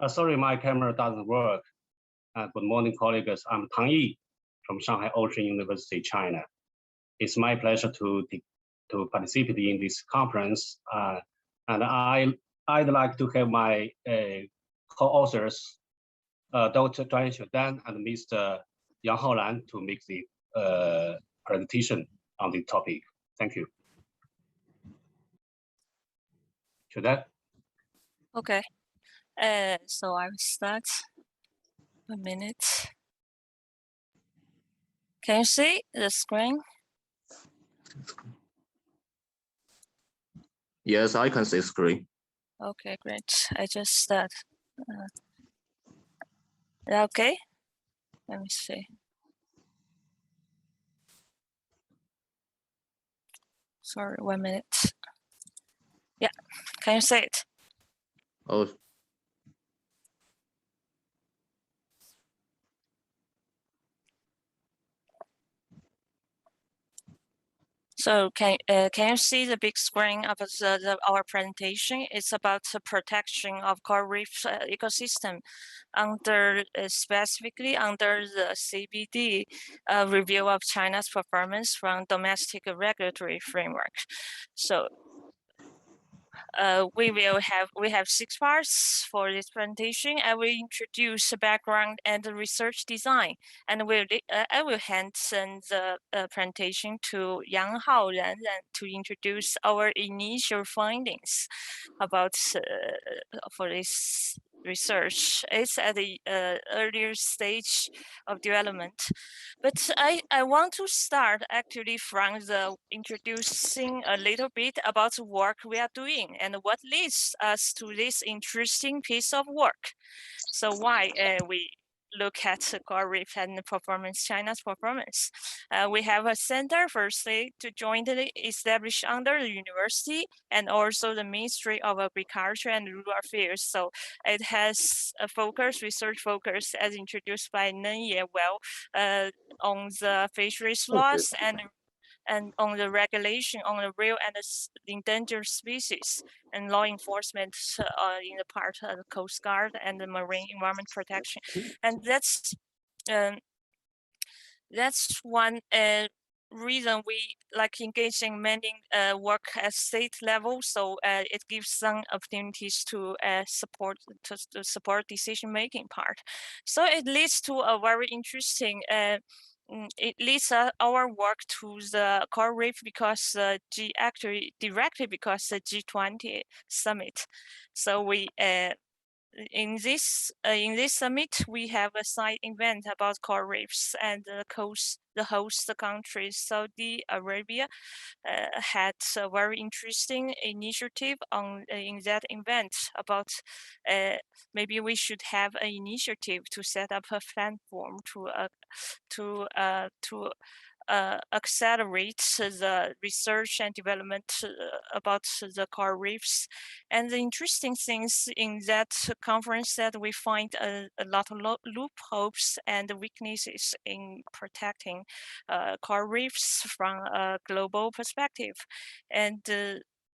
Sorry, my camera doesn't work. Good morning, colleagues. I'm Tang Yi from Shanghai Ocean University, China. It's my pleasure to participate in this conference. And I'd like to have my co-authors, Dr. Zhang Yanxue and Mr. Yang Haoran to make the presentation on the topic. Thank you. Should that? Okay. So I will start. A minute. Can you see the screen? Yes, I can see screen. Okay, great. I just start. Okay. Let me see. Sorry, 1 minute. Yeah, can you see it? Oh, So can you see the big screen of our presentation? It's about the protection of coral reef ecosystem under specifically under the CBD review of China's performance from domestic regulatory framework. So we have 6 parts for this presentation. I will introduce the background and the research design, and I will hand the presentation to Yang Haoran to introduce our initial findings about for this research. It's at the earlier stage of development, but I want to start actually from the introducing a little bit about the work we are doing and what leads us to this interesting piece of work. So why we look at the coral reef and performance, China's performance. We have a center firstly to jointly establish under the university and also the Ministry of Agriculture and Rural Affairs. So it has a focus, research focus as introduced by Nenye on the fisheries laws and on the regulation on the real and endangered species and law enforcement in the part of the Coast Guard and the marine environment protection. And that's one reason we like engaging many work at state level. So it gives some opportunities to support decision making part. So it leads to a very interesting it leads our work to the coral reef because actually directly because the G20 summit. So we in this summit we have a side event about coral reefs and the host countries. Saudi Arabia had a very interesting initiative on in that event about maybe we should have an initiative to set up a platform to accelerate the research and development about the coral reefs. And the interesting things in that conference that we find a lot of loopholes and weaknesses in protecting coral reefs from a global perspective. And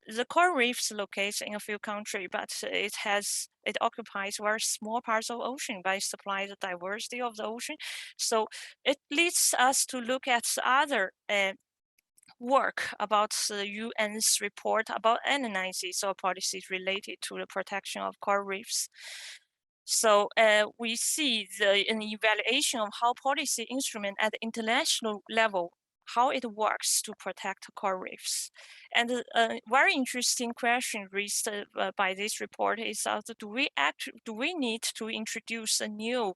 the coral reefs located in a few countries, but it occupies very small parts of ocean by supply the diversity of the ocean. So it leads us to look at other work about the UN's report about analysis or policies related to the protection of coral reefs. So we see an evaluation of how policy instrument at the international level, how it works to protect coral reefs. And a very interesting question raised by this report is do we need to introduce a new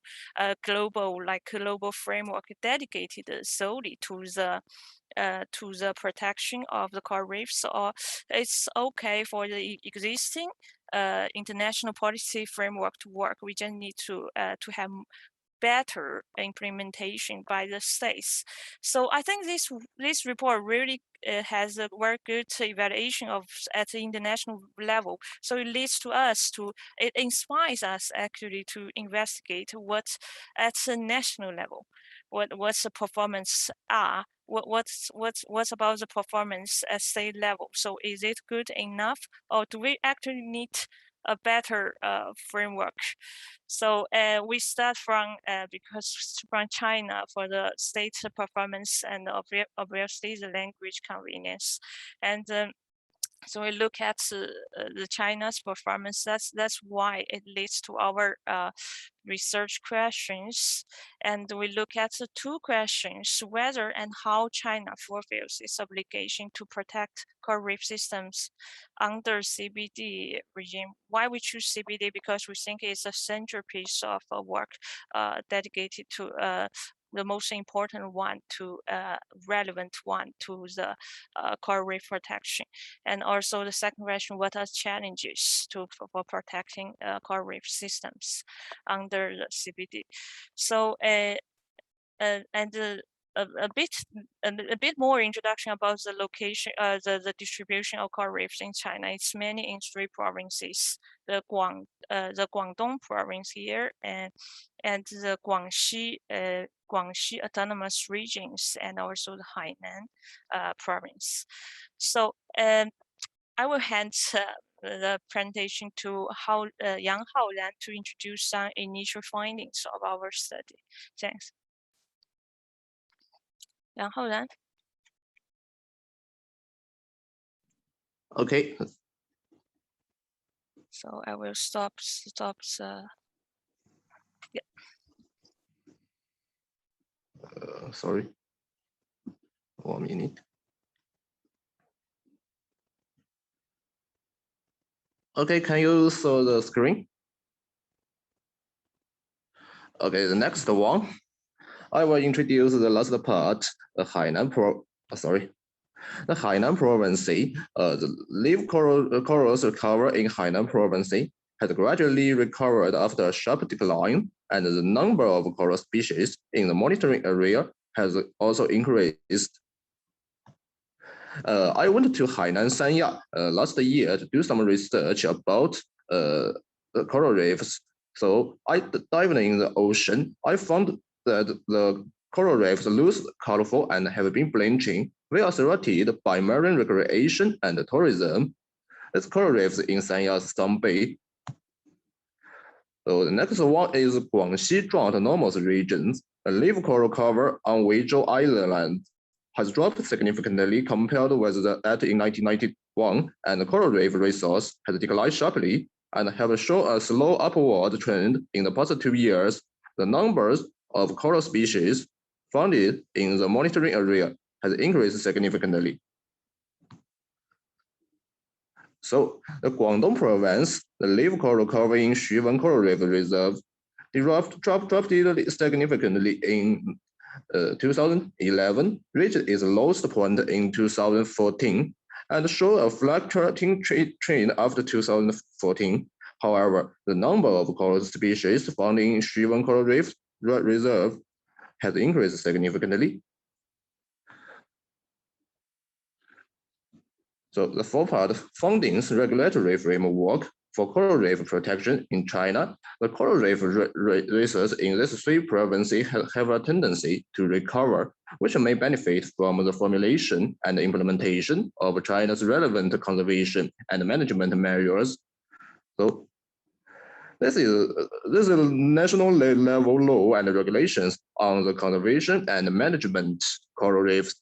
global framework dedicated solely to the protection of the coral reefs, or it's okay for the existing international policy framework to work? We just need to have better implementation by the states. So I think this report really has a very good evaluation of at the international level. So it leads to us it inspires us actually to investigate what at the national level, what's the performance are, what's about the performance at state level. So is it good enough, or do we actually need a better framework? So we start from China for the state performance and obviously the language convenience, and so we look at the China's performance. That's why it leads to our research questions, and we look at the two questions: whether and how China fulfills its obligation to protect coral reef systems under CBD regime. Why we choose CBD? Because we think it's a centerpiece of work dedicated to the most important one, to relevant one to the coral reef protection. And also the second question: what are challenges for protecting coral reef systems under the CBD? So a bit more introduction about the location, the distribution of coral reefs in China. It's mainly in 3 provinces: the Guangdong province here, and the Guangxi autonomous regions, and also the Hainan province. So I will hand the presentation to Yang Haolan to introduce some initial findings of our study. Thanks. Yang Haolan. Okay. So I will stop yeah. Sorry. 1 minute. Okay, can you show the screen? Okay, the next one, I will introduce the last part, the Hainan province. The leaf corals recover in Hainan province has gradually recovered after a sharp decline, and the number of coral species in the monitoring area has also increased. I went to Hainan Sanya last year to do some research about the coral reefs. So I dived in the ocean. I found that the coral reefs look colorful and have been bleaching. They are threatened by marine recreation and tourism. It's coral reefs in Sanya's Sun Bay. So the next one is Guangxi autonomous regions. The leaf coral cover on Weizhou Island has dropped significantly compared with that in 1991, and the coral reef resource has declined sharply and have shown a slow upward trend in the past 2 years. The numbers of coral species found in the monitoring area has increased significantly. So the Guangdong province, the leaf coral cover in Xuwen Coral Reef Reserve dropped significantly in 2011, reached its lowest point in 2014, and showed a fluctuating trend after 2014. However, the number of coral species found in Xuwen Coral Reef Reserve has increased significantly. So the 4-part findings regulatory framework for coral reef protection in China, the coral reef research in these 3 provinces have a tendency to recover, which may benefit from the formulation and implementation of China's relevant conservation and management measures. So this is national level law and regulations on the conservation and management coral reefs.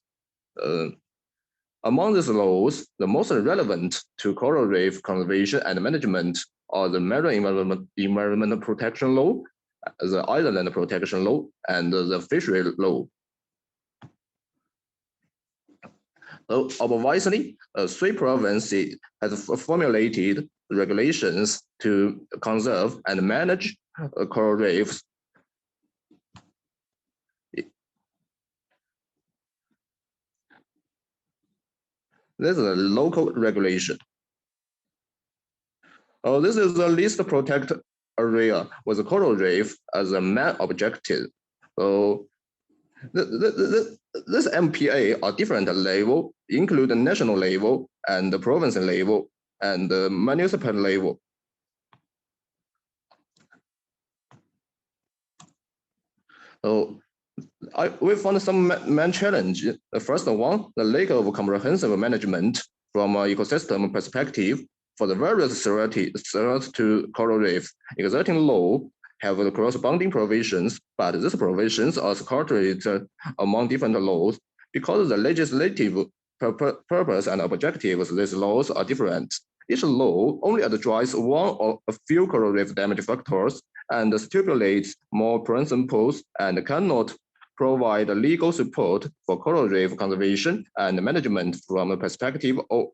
Among these laws, the most relevant to coral reef conservation and management are the Marine Environment Protection Law, the Island Protection Law, and the Fishery Law. So obviously, 3 provinces have formulated regulations to conserve and manage coral reefs. This is a local regulation. This is the least protected area with the coral reef as a main objective. So this MPA are different level, include the national level and the province level and the municipal level. So we found some main challenge. The first one, the lack of comprehensive management from an ecosystem perspective for the various threats to coral reefs. Existing law have the corresponding provisions, but these provisions are scattered among different laws because the legislative purpose and objectives of these laws are different. Each law only addresses one or a few coral reef damage factors and stipulates more principles and cannot provide legal support for coral reef conservation and management from the perspective of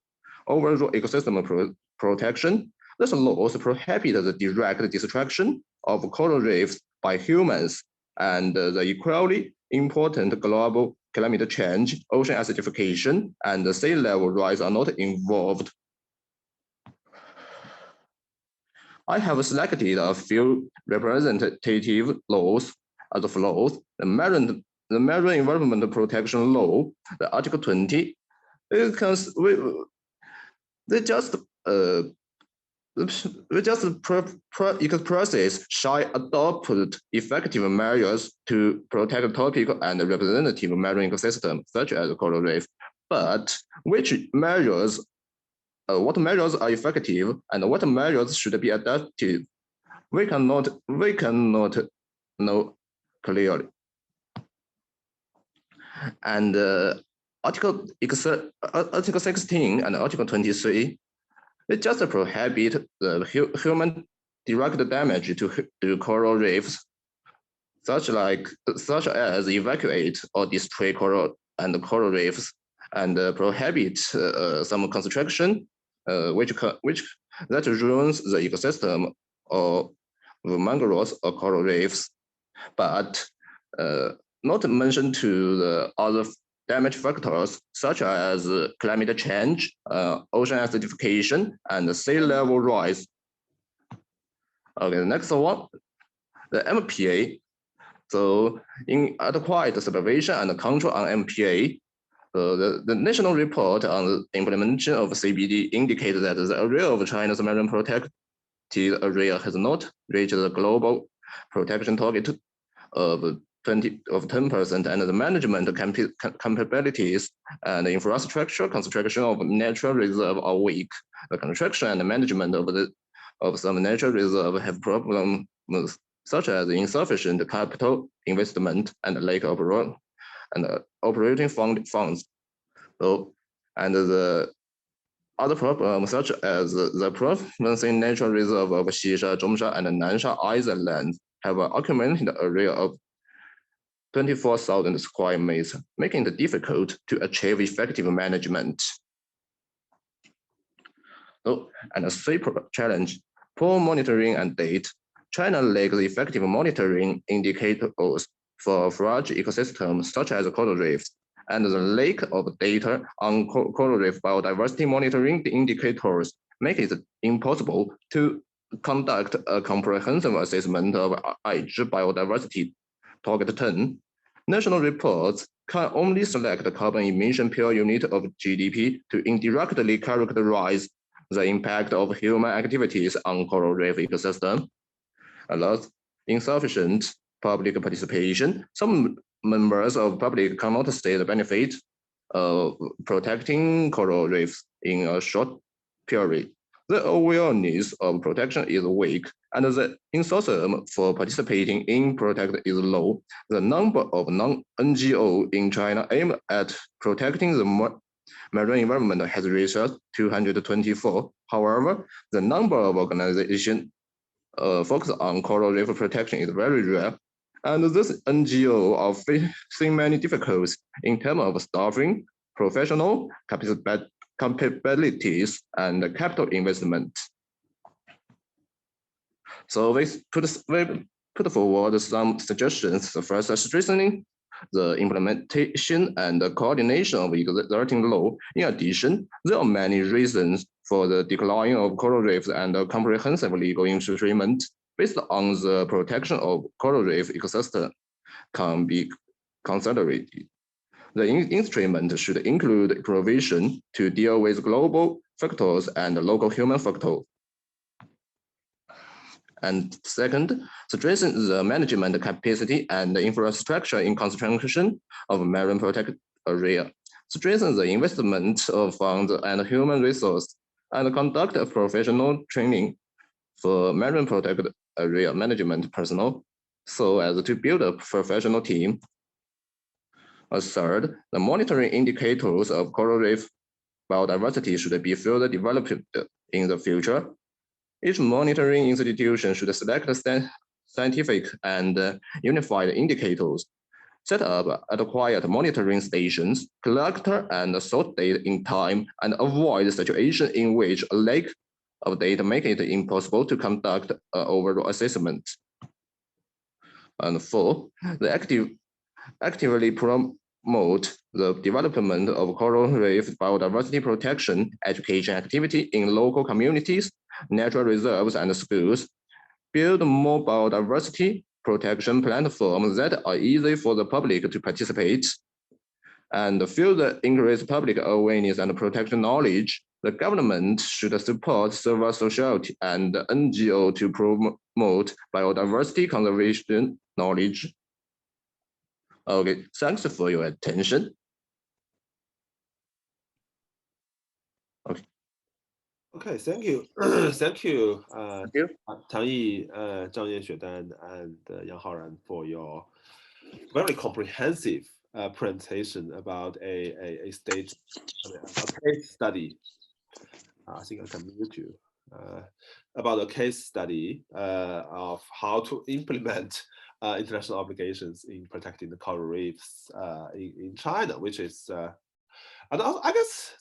overall ecosystem protection. These laws prohibit the direct destruction of coral reefs by humans, and the equally important global climate change, ocean acidification, and the sea level rise are not involved. I have selected a few representative laws as follows. The Marine Environment Protection Law, the Article 20, expresses shall adopt effective measures to protect topical and representative marine ecosystem, such as coral reef. But which measures, what measures are effective and what measures should be adapted, we cannot know clearly. And Article 16 and Article 23, it just prohibit the human direct damage to coral reefs, such as evacuate or destroy coral reefs, and prohibit some construction which that ruins the ecosystem of mangroves or coral reefs, but not mentioned to the other damage factors such as climate change, ocean acidification, and sea level rise. Okay, the next one, the MPA. So in adequate supervision and control on MPA, the national report on the implementation of CBD indicated that the area of China's marine protected area has not reached the global protection target of 10%, and the management capabilities and infrastructure construction of natural reserve are weak. The construction and management of some natural reserve have problems such as insufficient capital investment and lack of operating funds. So, and the other problems such as the province natural reserve of Xisha, Zhongsha, and Nansha Islands have an accumulated area of 24,000 square meters, making it difficult to achieve effective management. So, and a third challenge, poor monitoring and data. China lacks effective monitoring indicators for fragile ecosystems such as coral reefs, and the lack of data on coral reef biodiversity monitoring indicators make it impossible to conduct a comprehensive assessment of Aichi biodiversity target 10. National reports can only select the carbon emission per unit of GDP to indirectly characterize the impact of human activities on coral reef ecosystem. Thus, insufficient public participation, some members of public cannot see the benefit of protecting coral reefs in a short period. The awareness of protection is weak, and the enthusiasm for participating in protect is low. The number of non-NGO in China aimed at protecting the marine environment has reached 224. However, the number of organizations focused on coral reef protection is very rare. And this NGO are facing many difficulties in terms of staffing, professional capabilities, and capital investment. So we put forward some suggestions. The first, strengthening the implementation and the coordination of existing law. In addition, there are many reasons for the decline of coral reefs, and a comprehensive legal instrument based on the protection of coral reef ecosystem can be considered. The instrument should include provision to deal with global factors and local human factors. And second, strengthen the management capacity and the infrastructure in construction of marine protected area. Strengthen the investment of funds and human resources, and conduct a professional training for marine protected area management personnel, so as to build a professional team. Third, the monitoring indicators of coral reef biodiversity should be further developed in the future. Each monitoring institution should select scientific and unified indicators, set up adequate monitoring stations, collect and sort data in time, and avoid situations in which a lack of data make it impossible to conduct an overall assessment. And four, the actively promote the development of coral reef biodiversity protection education activity in local communities, natural reserves, and schools. Build more biodiversity protection platforms that are easy for the public to participate. And further increase public awareness and protection knowledge. The government should support civil society and NGO to promote biodiversity conservation knowledge. Okay, thanks for your attention. Okay. Okay, thank you. Thank you, Tang Yi, Zhang Yanxuedan, and Yang Haoran for your very comprehensive presentation about a case study. I think I can mute you. About a case study of how to implement international obligations in protecting the coral reefs in China, which is, and also, I guess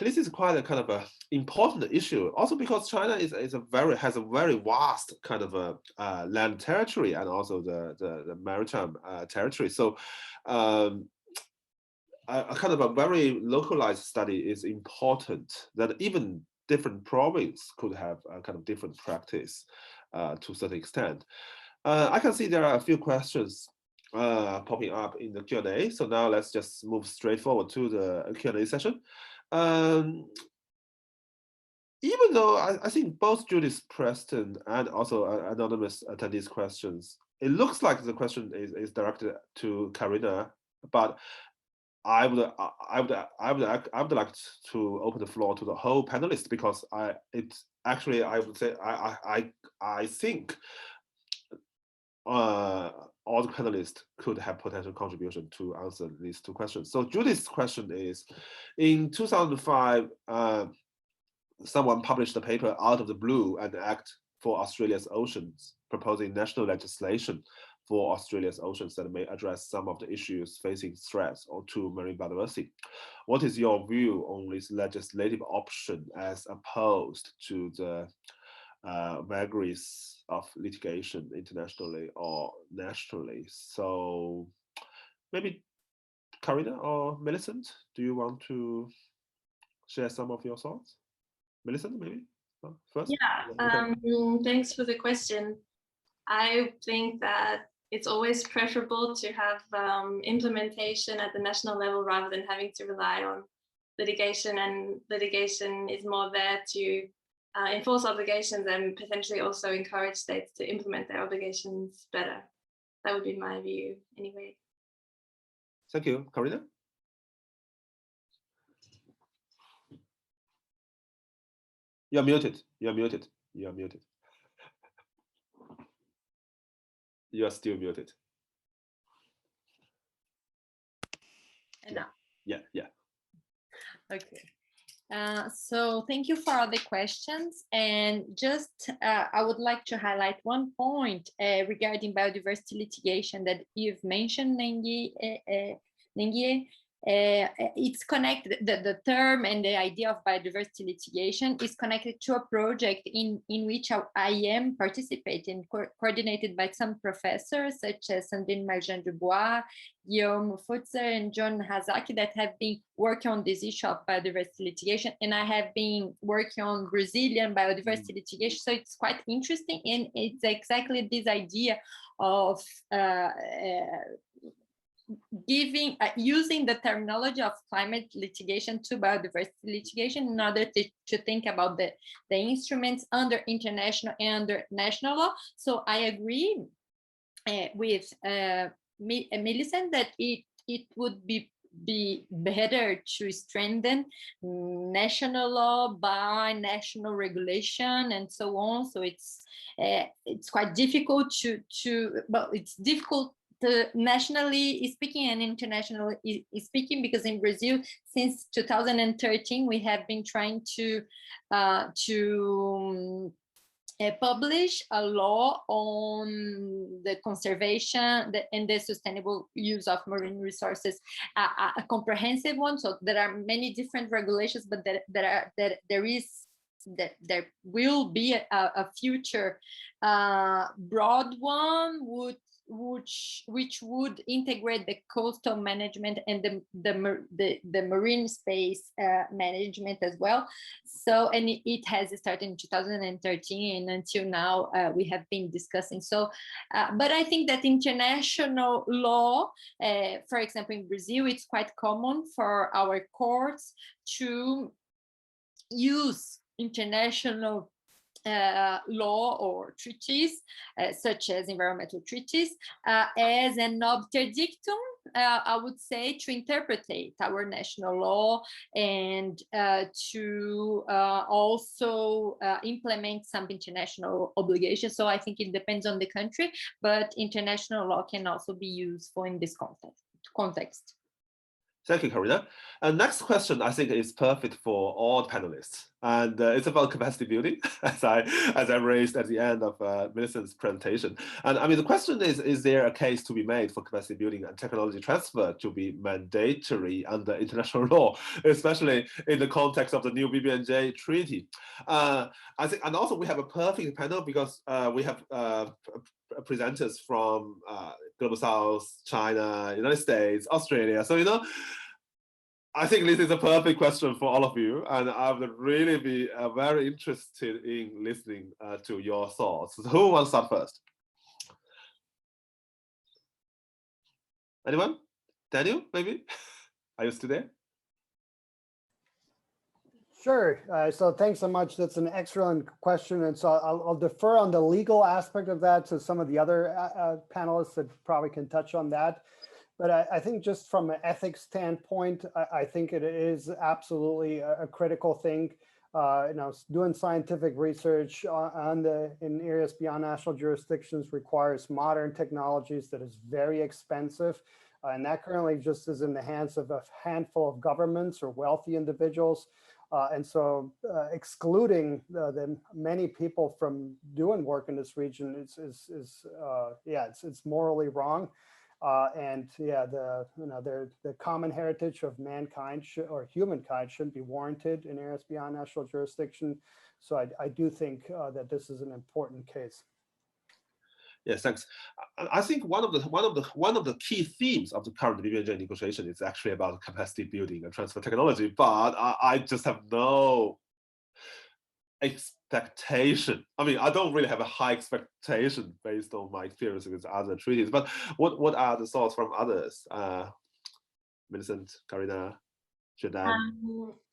this is quite a kind of a important issue. Also because China has a very vast kind of a land territory and also the maritime territory. So a kind of a very localized study is important, that even different provinces could have a kind of different practice to a certain extent. I can see there are a few questions popping up in the Q&A. So now let's just move straight forward to the Q&A session. Even though I think both Judith Preston and also anonymous attendees questions, it looks like the question is directed to Karina, but I would like to open the floor to the whole panelists, because I would say I think all the panelists could have potential contribution to answer these two questions. So Judith's question is, in 2005, someone published a paper out of the blue, an act for Australia's oceans, proposing national legislation for Australia's oceans that may address some of the issues facing threats or to marine biodiversity. What is your view on this legislative option as opposed to the vagaries of litigation internationally or nationally? So maybe Karina or Millicent, do you want to share some of your thoughts? Millicent, maybe first? Yeah, thanks for the question. I think that it's always preferable to have implementation at the national level rather than having to rely on litigation, and litigation is more there to enforce obligations and potentially also encourage states to implement their obligations better. That would be my view anyway. Thank you. Karina? You're muted. You're muted. You're muted. You are still muted. And now. Yeah. Okay. So thank you for all the questions. And just I would like to highlight one point regarding biodiversity litigation that you've mentioned, Nengie. It's connected, the term and the idea of biodiversity litigation is connected to a project in which I am participating, coordinated by some professors such as Sandrine Marjan-Dubois, Guillaume Futzer, and John Hazaki that have been working on this issue of biodiversity litigation. And I have been working on Brazilian biodiversity litigation. So it's quite interesting. And it's exactly this idea of using the terminology of climate litigation to biodiversity litigation in order to think about the instruments under international and under national law. So I agree with Millicent that it would be better to strengthen national law by national regulation and so on. So it's quite difficult but it's difficult nationally speaking and internationally speaking, because in Brazil since 2013 we have been trying to publish a law on the conservation and the sustainable use of marine resources, a comprehensive one. So there are many different regulations, but there will be a future broad one which would integrate the coastal management and the marine space management as well. So, and it has started in 2013, and until now we have been discussing. So, but I think that international law, for example, in Brazil, it's quite common for our courts to use international law or treaties, such as environmental treaties, as an obiter dictum, I would say, to interpret our national law and to also implement some international obligations. So I think it depends on the country, but international law can also be useful in this context. Thank you, Karina. And next question, I think, is perfect for all panelists, and it's about capacity building, as I raised at the end of Millicent's presentation. And I mean, the question is there a case to be made for capacity building and technology transfer to be mandatory under international law, especially in the context of the new BBNJ treaty? I think, and also we have a perfect panel because we have presenters from Global South, China, United States, Australia. So, I think this is a perfect question for all of you, and I would really be very interested in listening to your thoughts. So who wants to start first? Anyone? Daniel, maybe? Are you still there? Sure. So thanks so much. That's an excellent question. And so I'll defer on the legal aspect of that to some of the other panelists that probably can touch on that. But I think just from an ethics standpoint, I think it is absolutely a critical thing. Doing scientific research in areas beyond national jurisdictions requires modern technologies that is very expensive. And that currently just is in the hands of a handful of governments or wealthy individuals. And so excluding the many people from doing work in this region it's morally wrong. The common heritage of mankind or humankind shouldn't be warranted in areas beyond national jurisdiction. So I do think that this is an important case. Yes, thanks. I think one of the key themes of the current BBNJ negotiation is actually about capacity building and transfer technology, but I just have no expectation. I mean, I don't really have a high expectation based on my experience with other treaties. But what are the thoughts from others? Millicent, Karina? Should I?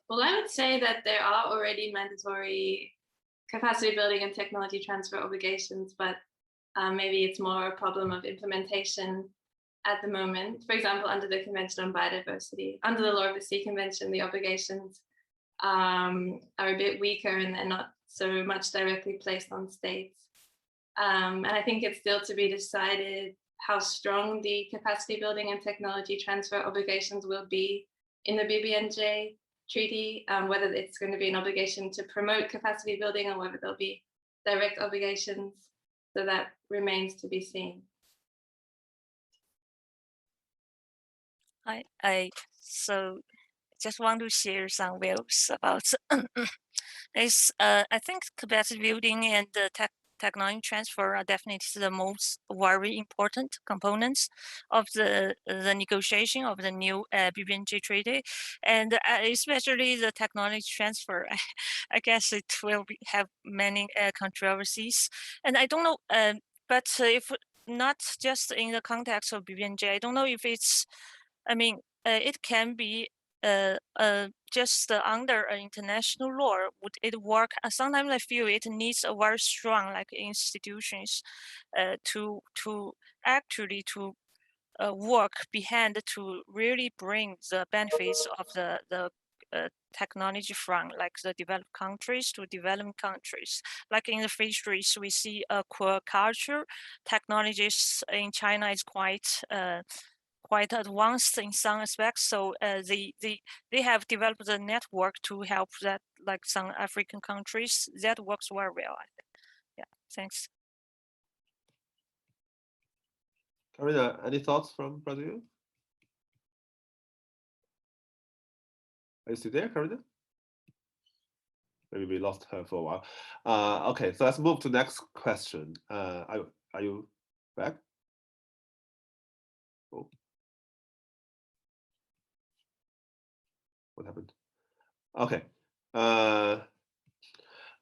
Well, I would say that there are already mandatory capacity building and technology transfer obligations, but maybe it's more a problem of implementation at the moment. For example, under the Convention on Biodiversity, under the Law of the Sea Convention, the obligations are a bit weaker and they're not so much directly placed on states. And I think it's still to be decided how strong the capacity building and technology transfer obligations will be in the BBNJ treaty, whether it's going to be an obligation to promote capacity building or whether there'll be direct obligations. So that remains to be seen. I so just want to share some views about this. I think capacity building and the technology transfer are definitely the most very important components of the negotiation of the new BBNJ treaty, and especially the technology transfer. I guess it will have many controversies, and I don't know. But if not just in the context of BBNJ, I don't know if it's. I mean, it can be just under an international law. Would it work? Sometimes I feel it needs a very strong like institutions to actually work behind to really bring the benefits of the technology from like the developed countries to developing countries. Like in the fisheries, we see aquaculture technologies in China is quite advanced in some aspects. So they have developed a network to help that like some African countries. That works very well, I think. Yeah, thanks. Karina, any thoughts from Brazil? Are you still there, Karina? Maybe we lost her for a while. Okay, so let's move to next question. Are you back? Oh. What happened? Okay.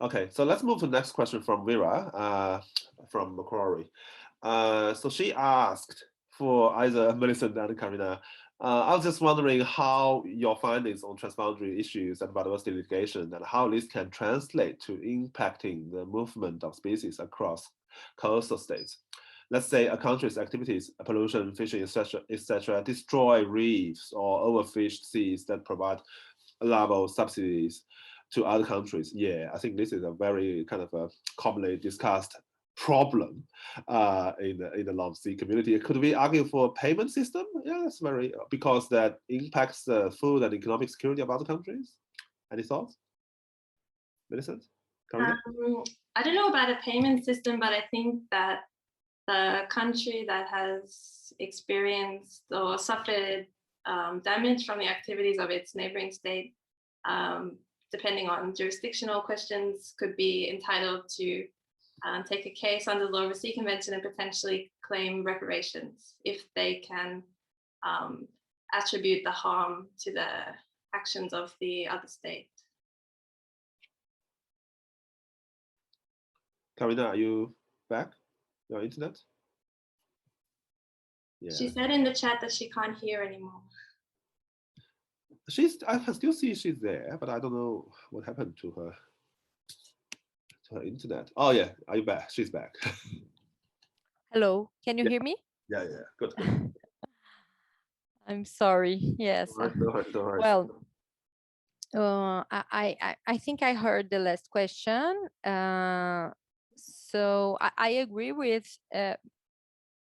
Okay, so let's move to the next question from Vera from Macquarie. So she asked for either Millicent and Karina. I was just wondering how your findings on transboundary issues and biodiversity litigation and how this can translate to impacting the movement of species across coastal states. Let's say a country's activities, pollution, fishing, etc., destroy reefs or overfished seas that provide level subsidies to other countries. Yeah, I think this is a very kind of a commonly discussed problem in the long sea community. Could we argue for a payment system? Yeah, that's very, because that impacts the food and economic security of other countries. Any thoughts? Millicent? I don't know about a payment system, but I think that the country that has experienced or suffered damage from the activities of its neighboring state, depending on jurisdictional questions, could be entitled to take a case under the Law of the Sea Convention and potentially claim reparations if they can attribute the harm to the actions of the other state. Karina, are you back? Your internet? Yeah. She said in the chat that she can't hear anymore. I can still see she's there, but I don't know what happened to her internet. Oh yeah, are you back? She's back. Hello, can you hear me? Yeah, good. I'm sorry. Yes. Don't worry. Well, I think I heard the last question. So I agree with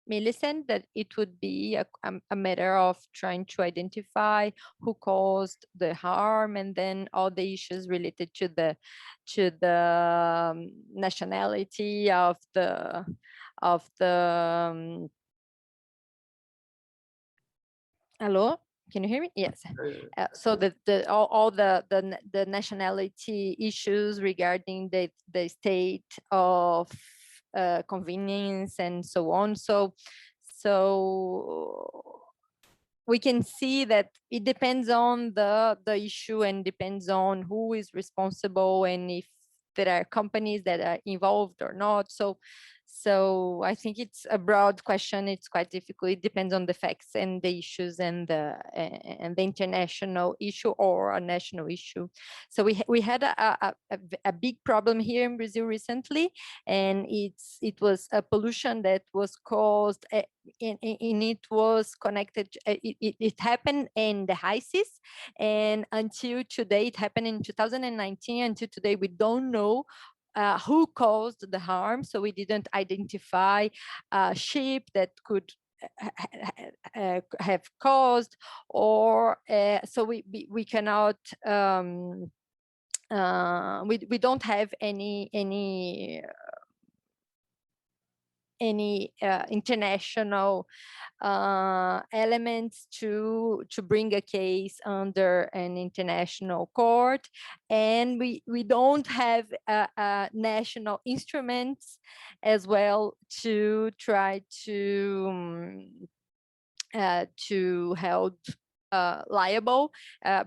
Millicent that it would be a matter of trying to identify who caused the harm and then all the issues related to the nationality of the hello, can you hear me? Yes. So all the nationality issues regarding the state of convenience and so on. So we can see that it depends on the issue and depends on who is responsible and if there are companies that are involved or not. So So I think it's a broad question. It's quite difficult. It depends on the facts and the issues and the international issue or a national issue. So we had a big problem here in Brazil recently, and it was a pollution that was caused and it was connected. It happened in the high seas, and until today, it happened in 2019. Until today, we don't know who caused the harm. So we didn't identify a ship that could have caused, or so we cannot. We don't have any international elements to bring a case under an international court, and we don't have national instruments as well to try to held liable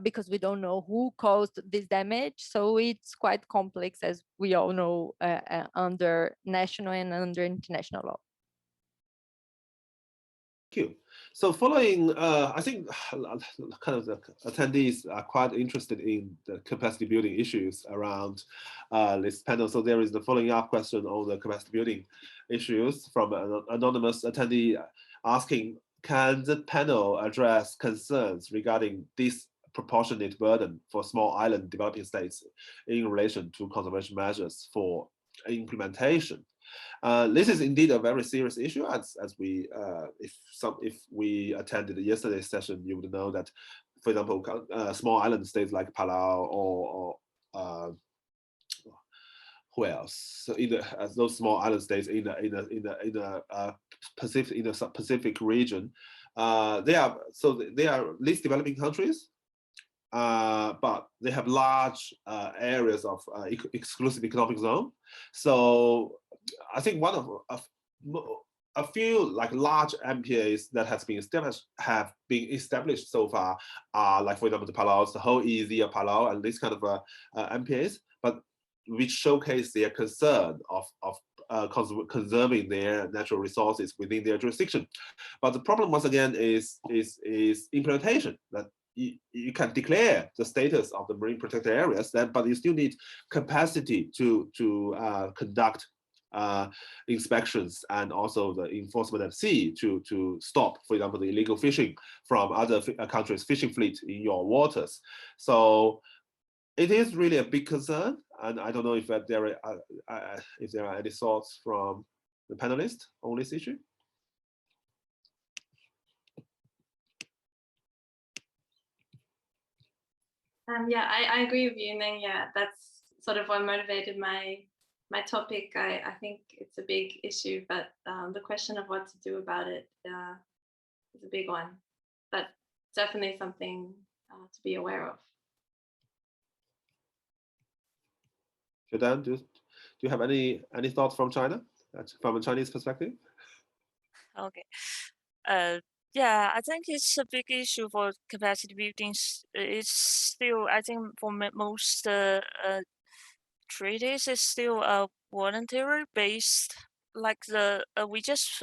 because we don't know who caused this damage. So it's quite complex, as we all know, under national and under international law. Thank you. So following, I think kind of the attendees are quite interested in the capacity building issues around this panel. So there is the following up question on the capacity building issues from an anonymous attendee asking, can the panel address concerns regarding disproportionate burden for small island developing states in relation to conservation measures for implementation? This is indeed a very serious issue, as we if we attended yesterday's session, you would know that, for example, small island states like Palau or who else? So those small island states in the Pacific region, they are least developing countries, but they have large areas of exclusive economic zone. So I think one of a few like large MPAs that have been established so far are, like, for example, the Palaus, the whole EEZ of Palau, and these kind of MPAs, but which showcase their concern of conserving their natural resources within their jurisdiction. But the problem, once again, is implementation. That you can declare the status of the marine protected areas, but you still need capacity to conduct inspections and also the enforcement at sea to stop, for example, the illegal fishing from other countries' fishing fleet in your waters. So it is really a big concern, and I don't know if there are any thoughts from the panelists on this issue. Yeah, I agree with you, Neng. Yeah, that's sort of what motivated my topic. I think it's a big issue, but the question of what to do about it is a big one, but definitely something to be aware of. Jordan, do you have any thoughts from China, from a Chinese perspective? Okay. Yeah, I think it's a big issue for capacity building. It's still, I think, for most treaties, it's still voluntary based. Like we just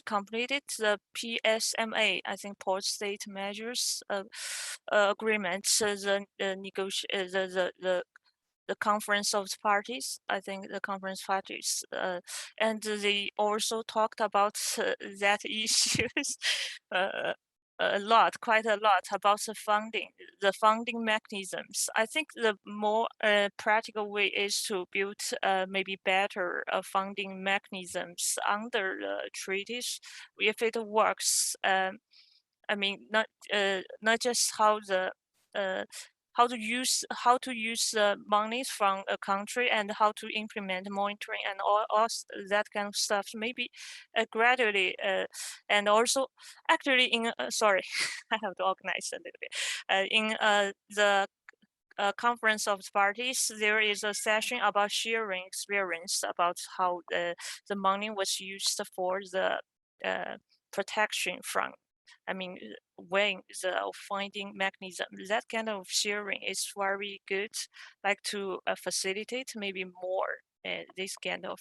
completed the PSMA, I think, Port State Measures agreements, the conference of the conference parties, and they also talked about that issues quite a lot about the funding mechanisms. I think the more practical way is to build maybe better funding mechanisms under the treaties, if it works. I mean, not just how to use monies from a country and how to implement monitoring and all that kind of stuff. Maybe gradually, and also actually in sorry, I have to organize a little bit. In the conference of parties, there is a session about sharing experience about how the money was used for the protection from. I mean, when the finding mechanism, that kind of sharing is very good, like to facilitate maybe more this kind of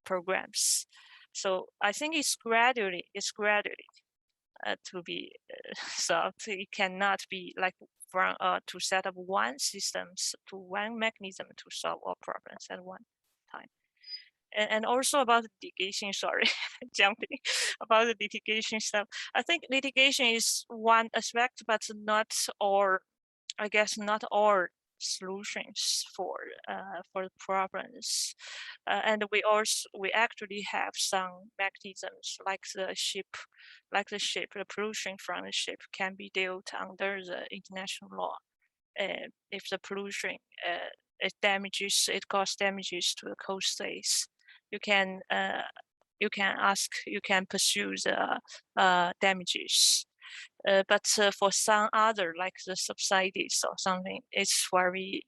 programs. So I think it's gradually to be solved. It cannot be like from to set up one systems to one mechanism to solve all problems at one time. And also about litigation, sorry, jumping about the litigation stuff. I think litigation is one aspect, but not all, I guess not all solutions for the problems. And we actually have some mechanisms like the pollution from the ship can be dealt under the international law. If the pollution it causes damages to the coast states, you can pursue the damages. But for some other, like the subsidies or something, it's very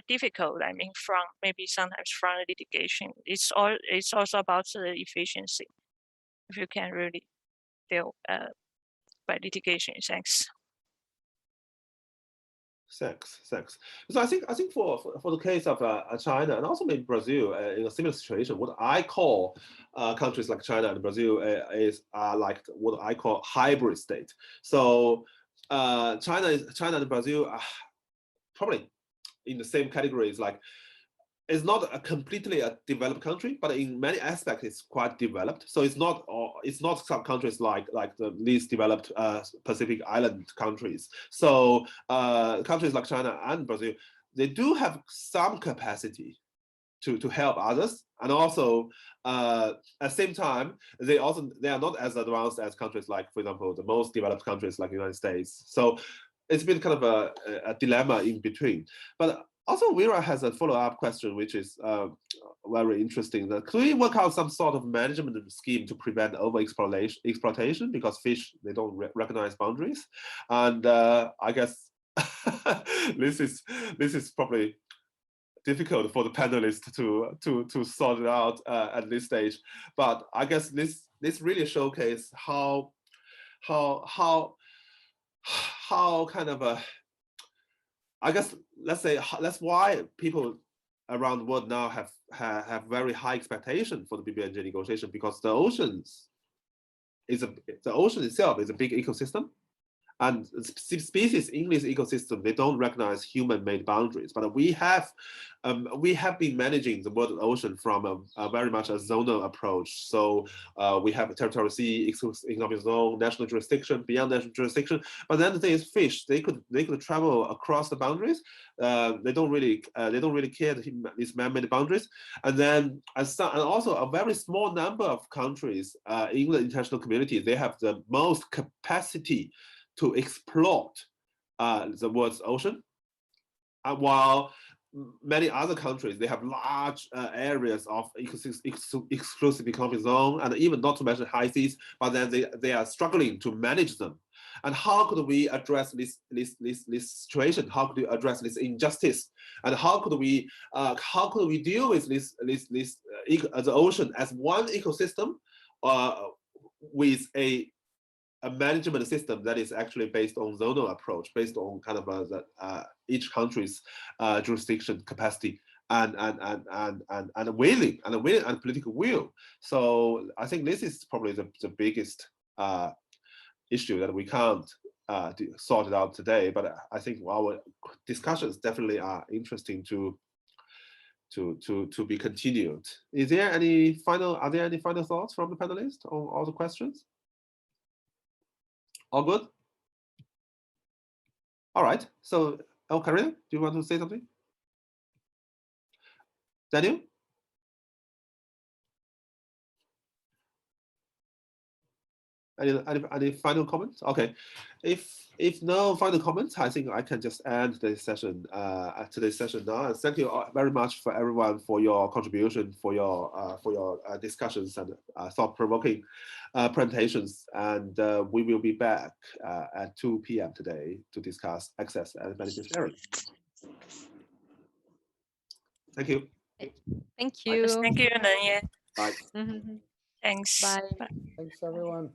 difficult. I mean, sometimes from litigation, it's also about the efficiency. If you can really deal by litigation. Thanks. Thanks. So I think for the case of China and also maybe Brazil in a similar situation, what I call countries like China and Brazil is like what I call hybrid state. So China and Brazil are probably in the same categories. Like it's not a completely a developed country, but in many aspects it's quite developed. So it's not some countries like the least developed Pacific Island countries. So countries like China and Brazil, they do have some capacity to help others, and also at the same time they are not as advanced as countries like, for example, the most developed countries like the United States. So it's been kind of a dilemma in between. But also, Vera has a follow-up question, which is very interesting. Could we work out some sort of management scheme to prevent exploitation? Because fish, they don't recognize boundaries. And I guess this is probably difficult for the panelists to sort it out at this stage. But I guess this really showcases how kind of a, I guess that's why people around the world now have very high expectation for the BBNJ negotiation, because the ocean itself is a big ecosystem, and species in this ecosystem, they don't recognize human-made boundaries. But we have been managing the world ocean from a very much a zonal approach. So we have a territorial sea, economic zone, national jurisdiction, beyond national jurisdiction. But then the thing is, fish, they could travel across the boundaries. They don't really care these man-made boundaries. And then and also a very small number of countries in the international community, they have the most capacity to exploit the world's ocean, while many other countries, they have large areas of exclusive economic zone, and even not to mention high seas, but then they are struggling to manage them. And how could we address this situation? How could we address this injustice? And how could we deal with the ocean as one ecosystem with a management system that is actually based on zonal approach, based on kind of each country's jurisdiction capacity and willing and political will. So I think this is probably the biggest issue that we can't sort it out today. But I think our discussions definitely are interesting to be continued. Are there any final thoughts from the panelists on all the questions? All good? All right. So, Karina, do you want to say something? Daniel? Any final comments? Okay. If no final comments, I think I can just end today's session now. And thank you very much for everyone for your contribution, for your discussions and thought-provoking presentations. And we will be back at 2 p.m. today to discuss access and benefit sharing. Thank you. Thank you. Thank you, Nanye. Bye. Mm-hmm. Thanks. Bye. Thanks, everyone.